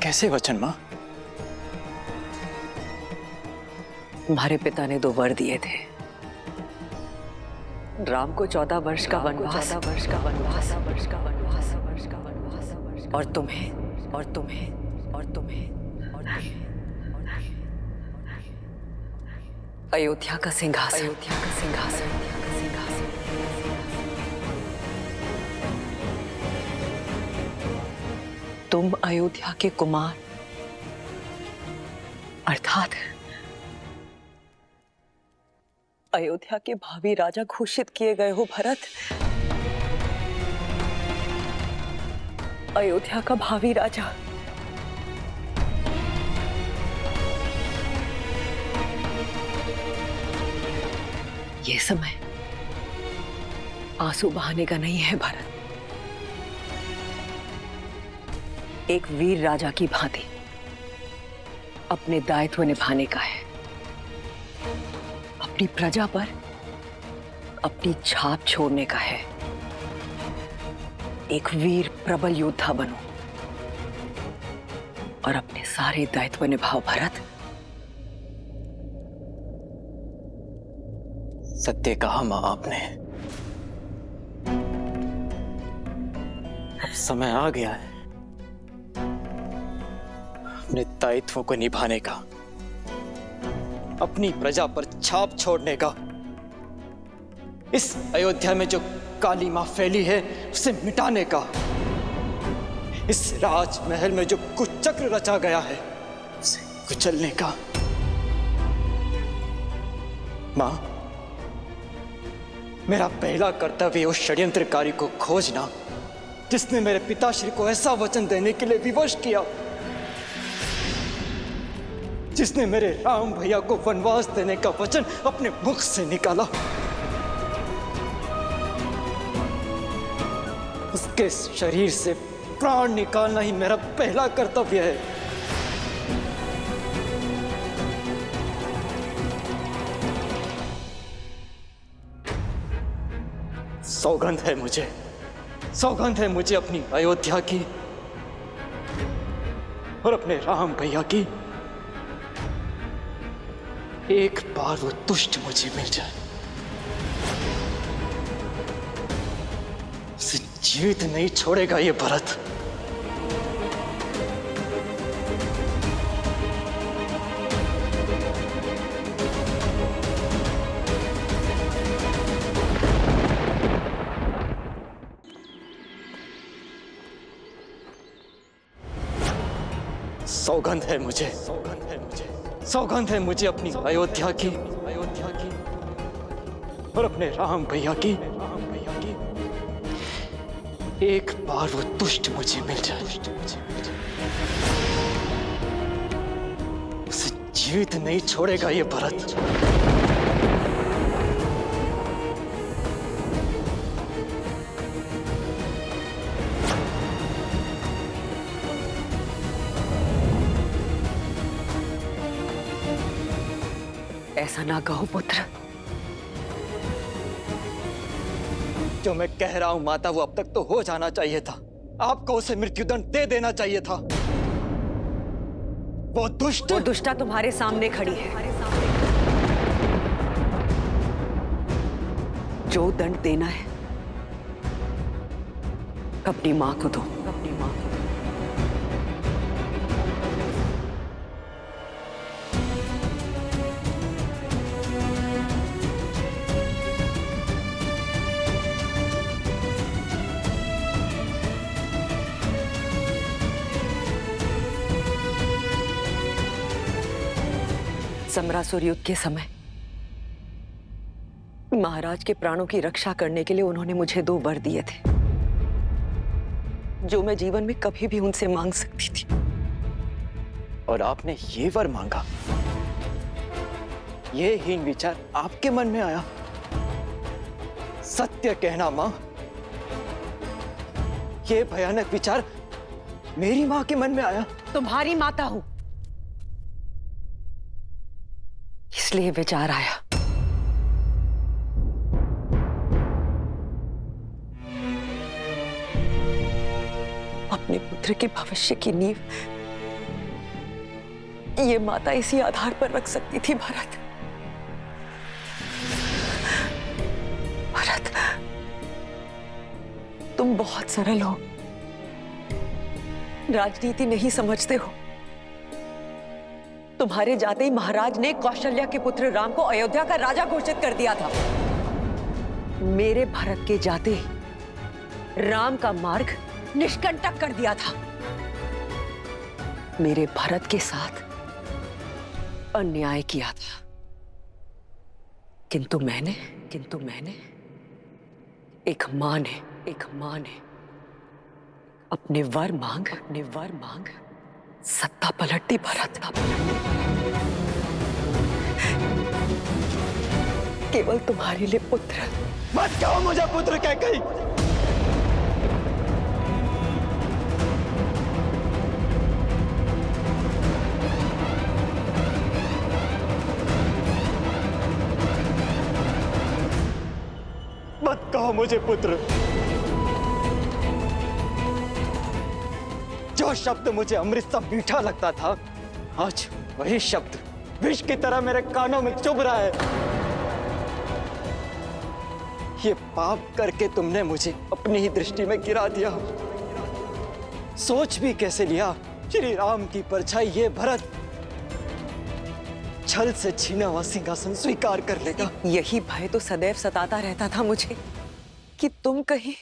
कैसे वचन मां? तुम्हारे पिता ने 2 वर दिए थे। राम को 14 वर्ष का वनवास, 14 वर्ष का वनवास, 14 वर्ष का वनवास, 14 वर्ष का वनवास, 14 वर्ष का और तुम्हें और तुम्हें और तुम्हें और तुम्हें अयोध्या का सिंहासन, अयोध्या का सिंहासन, तुम अयोध्या के कुमार अर्थात अयोध्या के भावी राजा घोषित किए गए हो भरत। अयोध्या का भावी राजा। ये समय आंसू बहाने का नहीं है भरत। एक वीर राजा की भांति अपने दायित्व निभाने का है। अपनी प्रजा पर अपनी छाप छोड़ने का है। एक वीर प्रबल योद्धा बनो और अपने सारे दायित्व निभाओ भरत। सत्य कहा मां आपने। अब समय आ गया है अपने दायित्व को निभाने का, अपनी प्रजा पर छाप छोड़ने का। इस अयोध्या में जो काली मां फैली है उसे मिटाने का। इस राजमहल में जो कुचक्र रचा गया है उसे कुचलने का। मां, मेरा पहला कर्तव्य उस षड्यंत्रकारी को खोजना जिसने मेरे पिताश्री को ऐसा वचन देने के लिए विवश किया, जिसने मेरे राम भैया को वनवास देने का वचन अपने मुख से निकाला। उसके शरीर से प्राण निकालना ही मेरा पहला कर्तव्य है। सौगंध है मुझे, सौगंध है मुझे अपनी अयोध्या की और अपने राम भैया की। एक बार वो दुष्ट मुझे मिल जाए, उसे जीवित नहीं छोड़ेगा ये भरत। सौगंध है मुझे, सौगंध है मुझे, सौगंध है मुझे अपनी अयोध्या की और अपने राम भैया की। एक बार वो दुष्ट मुझे मिल जाए, उसे जीवित नहीं छोड़ेगा ये भरत। ऐसा ना कहो पुत्र। जो मैं कह रहा हूं माता, वो अब तक तो हो जाना चाहिए था। आपको उसे मृत्युदंड दे देना चाहिए था। वो दुष्टा तुम्हारे सामने खड़ी है। जो दंड देना है अपनी मां को दो, अपनी मां को। समरासुर युद्ध के समय महाराज के प्राणों की रक्षा करने के लिए उन्होंने मुझे 2 वर दिए थे, जो मैं जीवन में कभी भी उनसे मांग सकती थी। और आपने ये वर मांगा? ये हीन विचार आपके मन में आया? सत्य कहना मां, ये भयानक विचार मेरी मां के मन में आया? तुम्हारी माता हूं, इसलिए विचार आया। अपने पुत्र के भविष्य की नींव ये माता इसी आधार पर रख सकती थी भरत। भरत, तुम बहुत सरल हो, राजनीति नहीं समझते हो। तुम्हारे जाते ही महाराज ने कौशल्या के पुत्र राम को अयोध्या का राजा घोषित कर दिया था। मेरे भरत के जाते ही राम का मार्ग निष्कंटक कर दिया था। मेरे भरत के साथ अन्याय किया था, किंतु मैंने एक मां ने अपने वर मांग सत्ता पलट दी भरत का। केवल तुम्हारे लिए पुत्र। मत कहो मुझे पुत्र कैकेयी। मत कहो मुझे पुत्र। जो शब्द मुझे अमृत सा मीठा लगता था, आज वही शब्द विष की तरह मेरे कानों में चुभ रहा है। ये पाप करके तुमने मुझे अपनी ही दृष्टि में गिरा दिया। सोच भी कैसे लिया श्री राम की परछाई ये भरत छल से छीना हुआ सिंहासन स्वीकार कर लेगा। यही भय तो सदैव सताता रहता था मुझे कि तुम कहीं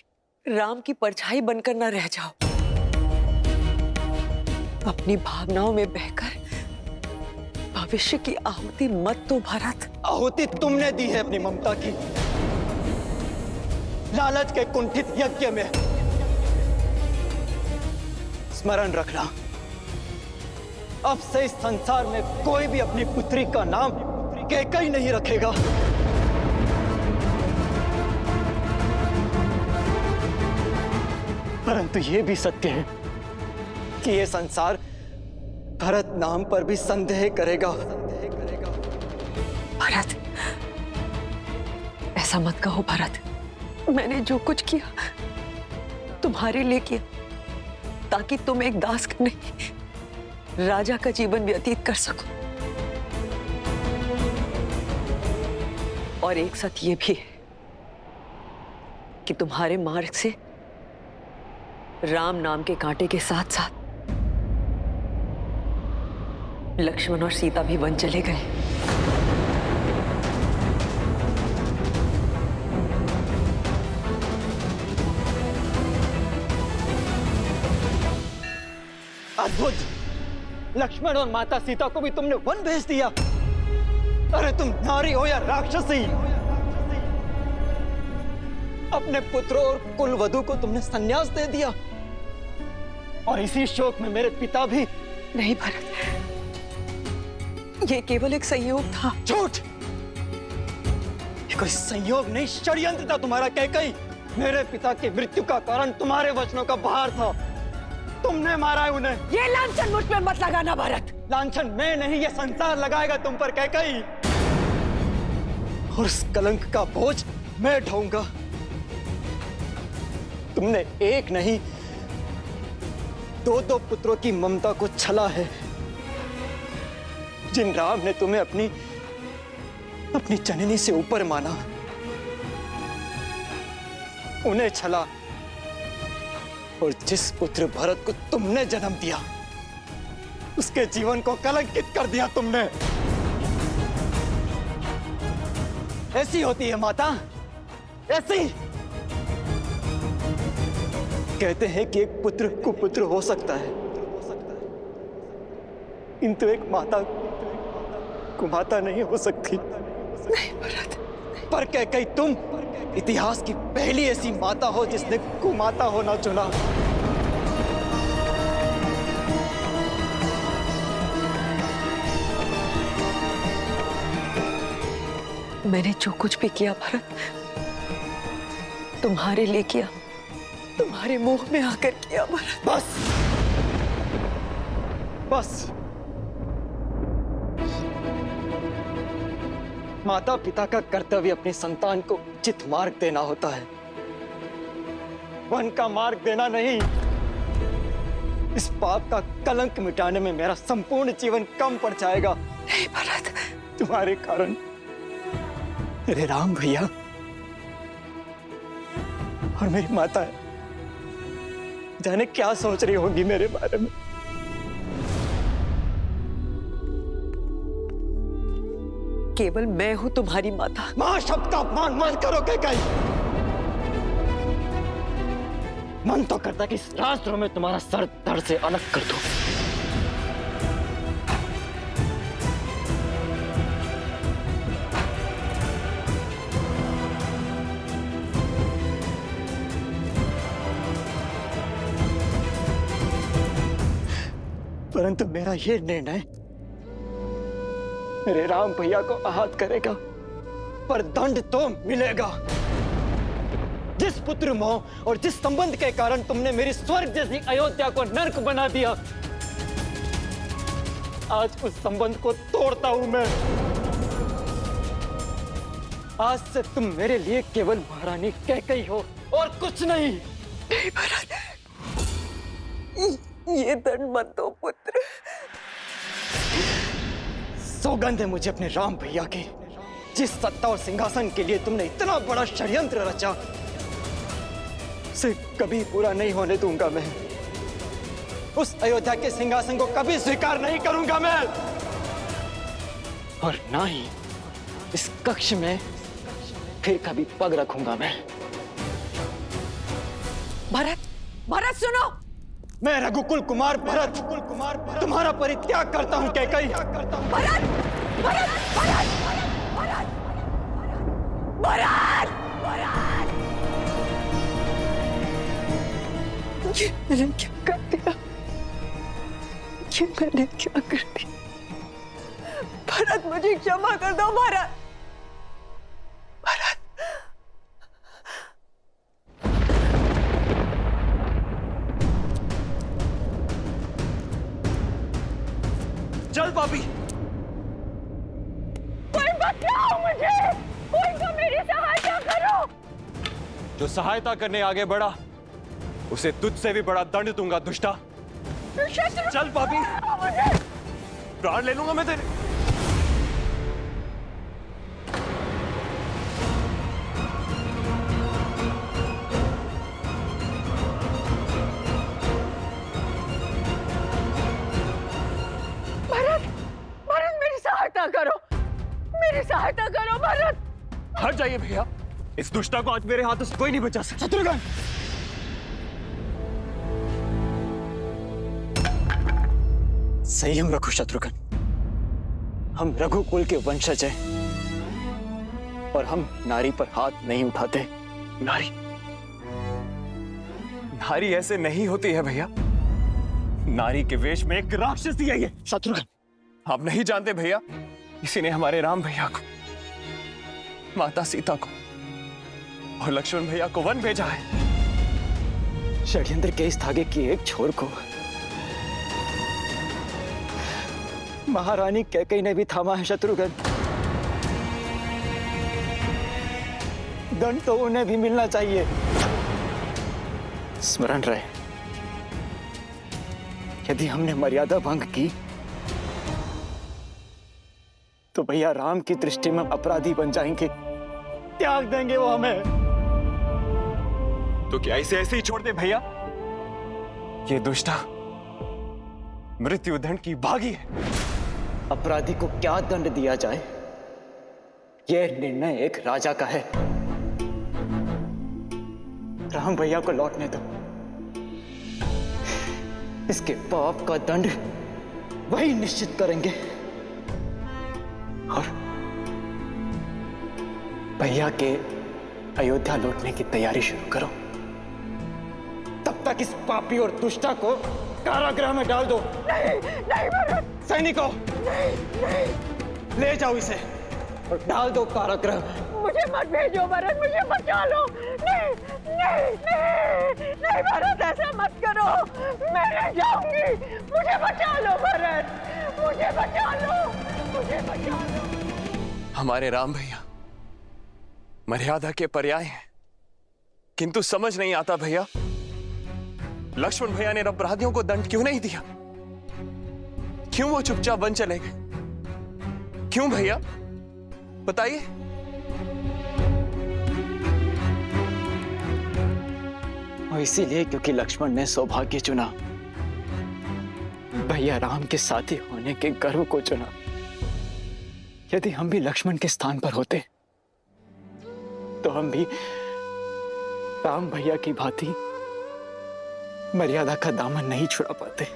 राम की परछाई बनकर न रह जाओ। अपनी भावनाओं में बहकर भविष्य की आहुति मत दो भरत। आहुति तुमने दी है अपनी ममता की, लालच के कुंठित यज्ञ में। स्मरण रखना, अब से इस संसार में कोई भी अपनी पुत्री का नाम कैकेयी नहीं रखेगा। परंतु यह भी सत्य है कि यह संसार भरत नाम पर भी संदेह करेगा। भरत, ऐसा मत कहो भरत। मैंने जो कुछ किया तुम्हारे लिए किया, ताकि तुम एक दास का नहीं राजा का जीवन व्यतीत कर सको। और एक सत्य ये भी है कि तुम्हारे मार्ग से राम नाम के कांटे के साथ साथ लक्ष्मण और सीता भी वन चले गए। अद्भुत! लक्ष्मण और माता सीता को भी तुमने वन भेज दिया। अरे तुम नारी हो या राक्षसी, अपने पुत्रों और कुलवधु को तुमने संन्यास दे दिया। और इसी शोक में मेरे पिता भी। नहीं भरत, ये केवल एक संयोग था। झूठ! ये कोई संयोग नहीं, षड्यंत्र था तुम्हारा कैकेयी। मेरे पिता की मृत्यु का कारण तुम्हारे वचनों का भार था। तुमने मारा है उन्हें। ये लांछन मुझ पे मत लगाना भरत। लांछन मैं नहीं, ये संसार लगाएगा तुम पर कैकेयी। और उस कलंक का बोझ मैं ढोऊंगा। तुमने एक नहीं, दो पुत्रों की ममता को छला है। जिन राम ने तुम्हें अपनी जननी से ऊपर माना, उन्हें छला। और जिस पुत्र भरत को तुमने जन्म दिया, उसके जीवन को कलंकित कर दिया तुमने। ऐसी होती है माता, ऐसी। कहते हैं कि एक पुत्र कुपुत्र हो सकता है, किंतु एक माता कुमाता नहीं हो सकती। नहीं भरत। पर कैकेयी तुम इतिहास की पहली ऐसी माता हो जिसने कुमाता होना चुना। मैंने जो कुछ भी किया भरत, तुम्हारे लिए किया, तुम्हारे मुंह में आकर किया भरत। बस बस। माता पिता का कर्तव्य अपनी संतान को उचित मार्ग देना होता है, वन का मार्ग देना नहीं। इस पाप का कलंक मिटाने में मेरा संपूर्ण जीवन कम पड़ जाएगा। नहीं भरत। तुम्हारे कारण मेरे राम भैया और मेरी माता जाने क्या सोच रही होगी मेरे बारे में। केवल मैं हूं तुम्हारी माता। मां शब्द का अपमान मत करो कैकेयी। मन तो करता कि इस राजद्रोह में तुम्हारा सर धड़ से अलग कर दूं। परंतु मेरा यह निर्णय मेरे राम भैया को आहत करेगा, पर दंड तो मिलेगा। जिस पुत्र मोह और जिस संबंध के कारण तुमने मेरी स्वर्ग जैसी अयोध्या को नर्क बना दिया, आज उस संबंध को तोड़ता हूं मैं। आज से तुम मेरे लिए केवल महारानी कैकेयी हो और कुछ नहीं। नहीं महाराज, ये दंड मत दो पुत्र। सौगंध है मुझे अपने राम भैया की, जिस सत्ता और सिंहासन के लिए तुमने इतना बड़ा षड्यंत्र रचा, उसे कभी पूरा नहीं होने दूंगा मैं। उस अयोध्या के सिंहासन को कभी स्वीकार नहीं करूंगा मैं, और ना ही इस कक्ष में फिर कभी पग रखूंगा मैं। भरत, भरत सुनो। मैं रघुकुल कुमार भरत तुम्हारा परित्याग करता हूं कैकेयी। भरत, भरत, भरत, भरत, भरत, भरत। ये मैंने क्या कर दिया? ये मैंने क्या कर दिया? भरत, मुझे क्षमा कर दो भरत। चल पापी, कोई बचाओ मुझे, कोई तो मेरी सहायता करो। जो सहायता करने आगे बढ़ा उसे तुझसे भी बड़ा दंड दूंगा दुष्टा। चल पापी, प्राण ले लूंगा मैं तेरे। करो, मेरी सहायता करो भरत। हट जाइए भैया, इस दुष्टा को आज मेरे हाथों से कोई नहीं बचा सकता। शत्रुघ्न, संयम रखो शत्रुघ्न। हम रघुकुल के वंशज हैं और हम नारी पर हाथ नहीं उठाते। नारी ऐसे नहीं होती है भैया। नारी के वेश में एक राक्षसी है ये। शत्रुघ्न, आप नहीं जानते भैया, इसी ने हमारे राम भैया को, माता सीता को और लक्ष्मण भैया को वन भेजा है। षड्यंत्र के इस धागे की एक छोर को महारानी कैकेयी ने भी थामा है शत्रुघ्न। दंड तो उन्हें भी मिलना चाहिए। स्मरण रहे, यदि हमने मर्यादा भंग की तो भैया राम की दृष्टि में अपराधी बन जाएंगे, त्याग देंगे वो हमें। तो क्या इसे ऐसे ही छोड़ दे भैया? ये दुष्टा मृत्युदंड की भागी है। अपराधी को क्या दंड दिया जाए, यह निर्णय एक राजा का है। राम भैया को लौटने दो। इसके पाप का दंड वही निश्चित करेंगे। और भैया के अयोध्या लौटने की तैयारी शुरू करो। तब तक इस पापी और दुष्टा को कारागृह में डाल दो। नहीं, नहीं भरत। सैनिकों, नहीं, ले जाओ इसे और डाल दो कारागृह में। मुझे मत भेजो भरत, मुझे बचा लो। नहीं, नहीं, नहीं, नहीं भरत, ऐसा मत करो। मैं नहीं जाऊंगी। मुझे बचा लो भरत, मुझे बचा लो, मुझे बचा लो। हमारे राम भैया मर्यादा के पर्याय हैं, किंतु समझ नहीं आता भैया, लक्ष्मण भैया ने अपराधियों को दंड क्यों नहीं दिया? क्यों वो चुपचाप वन चले गए? क्यों भैया, बताइए। और इसीलिए क्योंकि लक्ष्मण ने सौभाग्य चुना, भैया राम के साथी होने के गर्व को चुना। यदि हम भी लक्ष्मण के स्थान पर होते तो हम भी राम भैया की भांति मर्यादा का दामन नहीं छुड़ा पाते।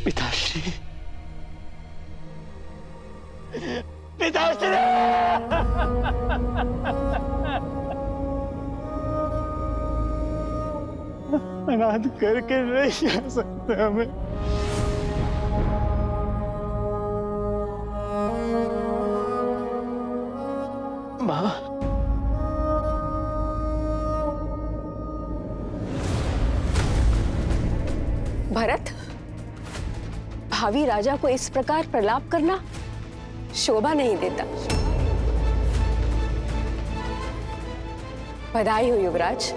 पिताश्री, पिताश्री! अनाथ करके नहीं जा सकते हमें। माँ, भरत, भावी राजा को इस प्रकार प्रलाप करना शोभा नहीं देता। बधाई हो युवराज,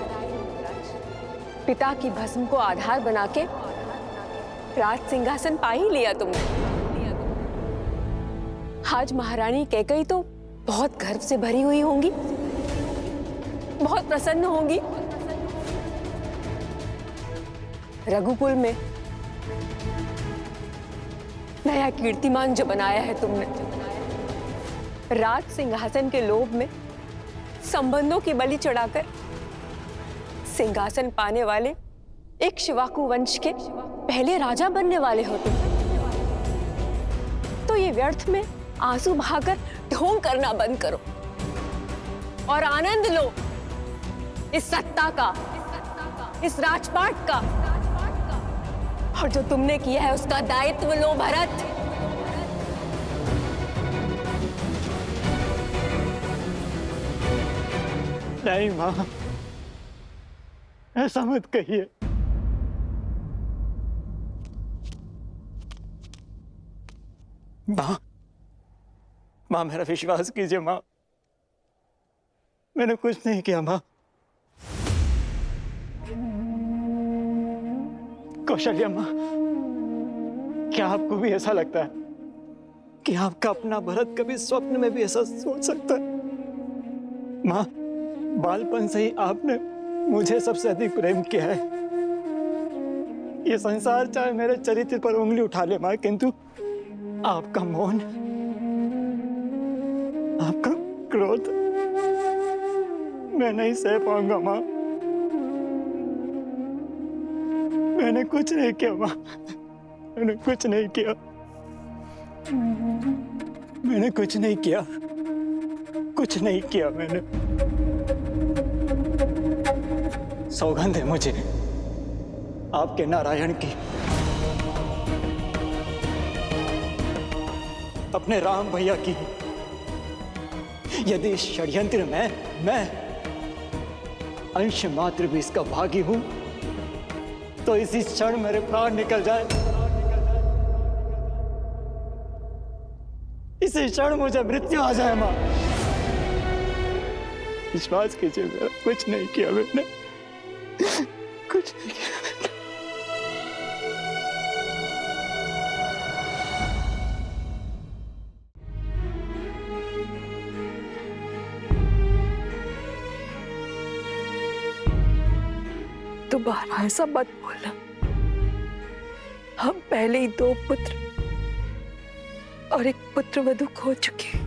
पिता की भस्म को आधार बना के राज सिंहासन पा ही लिया तुमने। आज महारानी कैकई तो बहुत गर्व से भरी हुई होंगी, बहुत प्रसन्न होंगी। रघुकुल में नया कीर्तिमान जो बनाया है तुमने, राज सिंहासन के लोभ में संबंधों की बलि चढ़ाकर सिंहासन पाने वाले एक शिवाकु वंश के पहले राजा बनने वाले हो तुम। तो ये व्यर्थ में आंसू बहाकर ढोंग करना बंद करो और आनंद लो इस सत्ता का, इस राजपाट का, और जो तुमने किया है उसका दायित्व लो भरत। नहीं माँ, ऐसा मत कहिए। माँ, माँ मेरा विश्वास कीजिए माँ, मैंने कुछ नहीं किया माँ। कौशल्या माँ, क्या आपको भी ऐसा लगता है कि आपका अपना भरत कभी स्वप्न में भी ऐसा सोच सकता है? माँ, बालपन से ही आपने मुझे सबसे अधिक प्रेम किया है। ये संसार चाहे मेरे चरित्र पर उंगली उठा ले माँ, किंतु आपका मौन, आपका क्रोध मैं नहीं सह पाऊंगा माँ। मैंने कुछ नहीं किया माँ, मैंने कुछ नहीं किया, मैंने कुछ नहीं किया, कुछ नहीं किया मैंने। सौगंध है मुझे आपके नारायण की, अपने राम भैया की। यदि इस षड्यंत्र में मैं अंश मात्र भी इसका भागी हूं तो इसी क्षण मेरे प्राण निकल जाए, इसी क्षण मुझे मृत्यु आ जाए मां। विश्वास कीजिए, मेरा कुछ नहीं किया मैंने, कुछ नहीं किया मैंने। दोबारा ऐसा मत बोलना। हम पहले ही 2 पुत्र और एक पुत्रवधू खो चुके।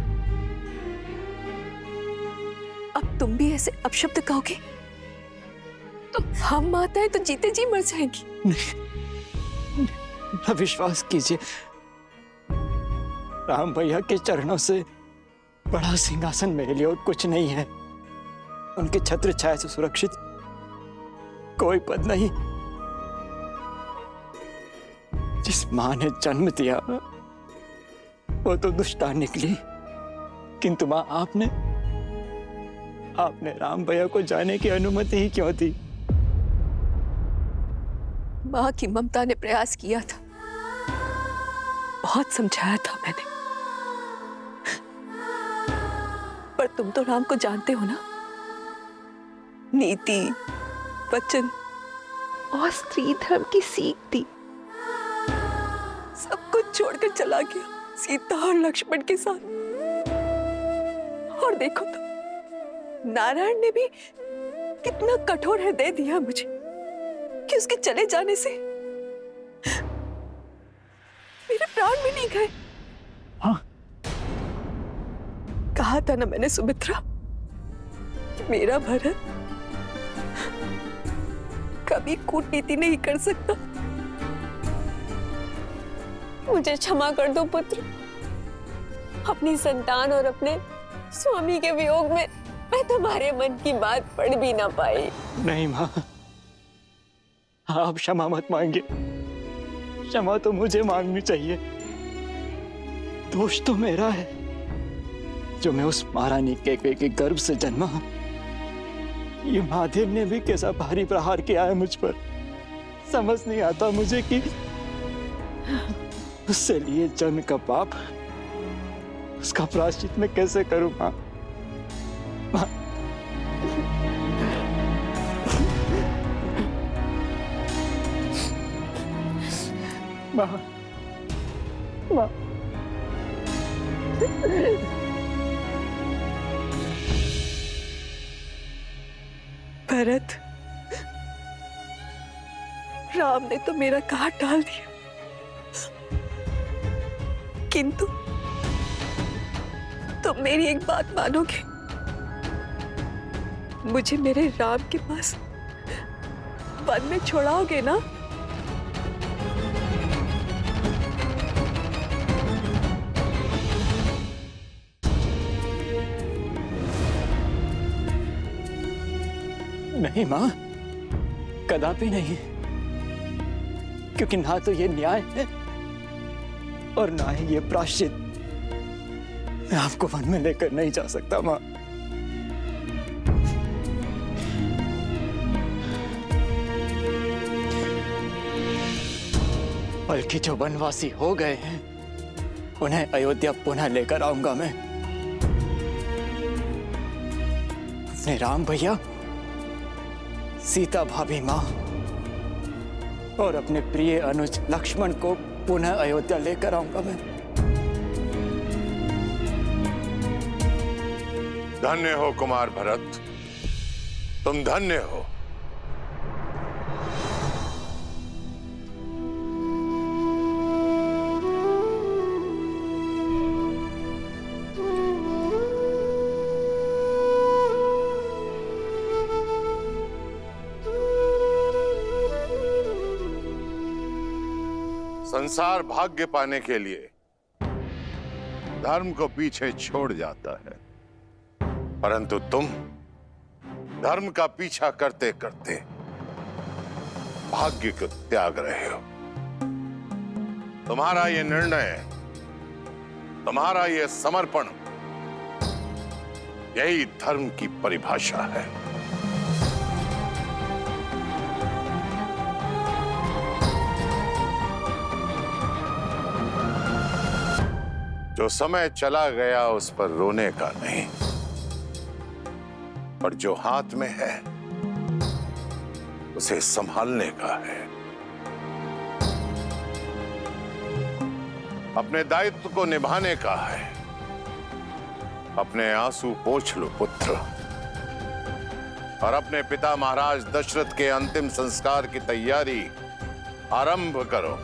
अब तुम भी ऐसे अपशब्द कहोगे तो हम माताएं तो जीते जी मर जाएंगी। नहीं, विश्वास कीजिए, राम भैया के चरणों से बड़ा सिंहासन मेरे लिए और कुछ नहीं है। उनके छत्र छाया से सुरक्षित कोई पद नहीं। जिस मां ने जन्म दिया वो तो दुष्टा निकली, किंतु मां आपने राम भैया को जाने की अनुमति ही क्यों दी? मां की ममता ने प्रयास किया था, बहुत समझाया था मैंने, पर तुम तो राम को जानते हो ना। नीति, वचन और स्त्री धर्म की सीख दी, सब कुछ छोड़कर चला गया सीता और लक्ष्मण के साथ। और देखो तो नारायण ने भी कितना कठोर हृदय दिया मुझे कि उसके चले जाने से मेरे प्राण भी नहीं गए। हाँ। कहा था ना मैंने सुमित्रा, मेरा भरत कभी कूटनीति नहीं कर सकता। मुझे क्षमा कर दो पुत्र। अपनी संतान और अपने स्वामी के वियोग में मैं तुम्हारे मन की बात पढ़ भी ना पाई। नहीं मां, आप क्षमा मत मांगे। क्षमा तो मुझे मांगनी चाहिए। दोष तो मेरा है जो मैं उस महारानी के गर्भ से जन्मा। ये महादेव ने भी कैसा भारी प्रहार किया है मुझ पर। समझ नहीं आता मुझे कि उससे लिए जन्म का पाप, उसका प्रायश्चित मैं कैसे करूं मां। मां, मां, भरत, राम ने तो मेरा कहा टाल दिया, किंतु तुम मेरी एक बात मानोगे? मुझे मेरे राम के पास वन में छोड़ाओगे ना? नहीं मां, कदापि नहीं, क्योंकि ना तो ये न्याय है और ना ही ये प्रायश्चित। मैं आपको वन में लेकर नहीं जा सकता मां। बल्कि जो वनवासी हो गए हैं उन्हें अयोध्या पुनः लेकर आऊंगा मैं। अपने राम भैया, सीता भाभी मां और अपने प्रिय अनुज लक्ष्मण को पुनः अयोध्या लेकर आऊंगा मैं। धन्य हो कुमार भरत, तुम धन्य हो। संसार भाग्य पाने के लिए धर्म को पीछे छोड़ जाता है, परंतु तुम धर्म का पीछा करते करते भाग्य को त्याग रहे हो। तुम्हारा ये निर्णय, तुम्हारा ये समर्पण, यही धर्म की परिभाषा है। जो समय चला गया उस पर रोने का नहीं, पर जो हाथ में है उसे संभालने का है। अपने दायित्व को निभाने का है। अपने आंसू पोंछ लो पुत्र, और अपने पिता महाराज दशरथ के अंतिम संस्कार की तैयारी आरंभ करो।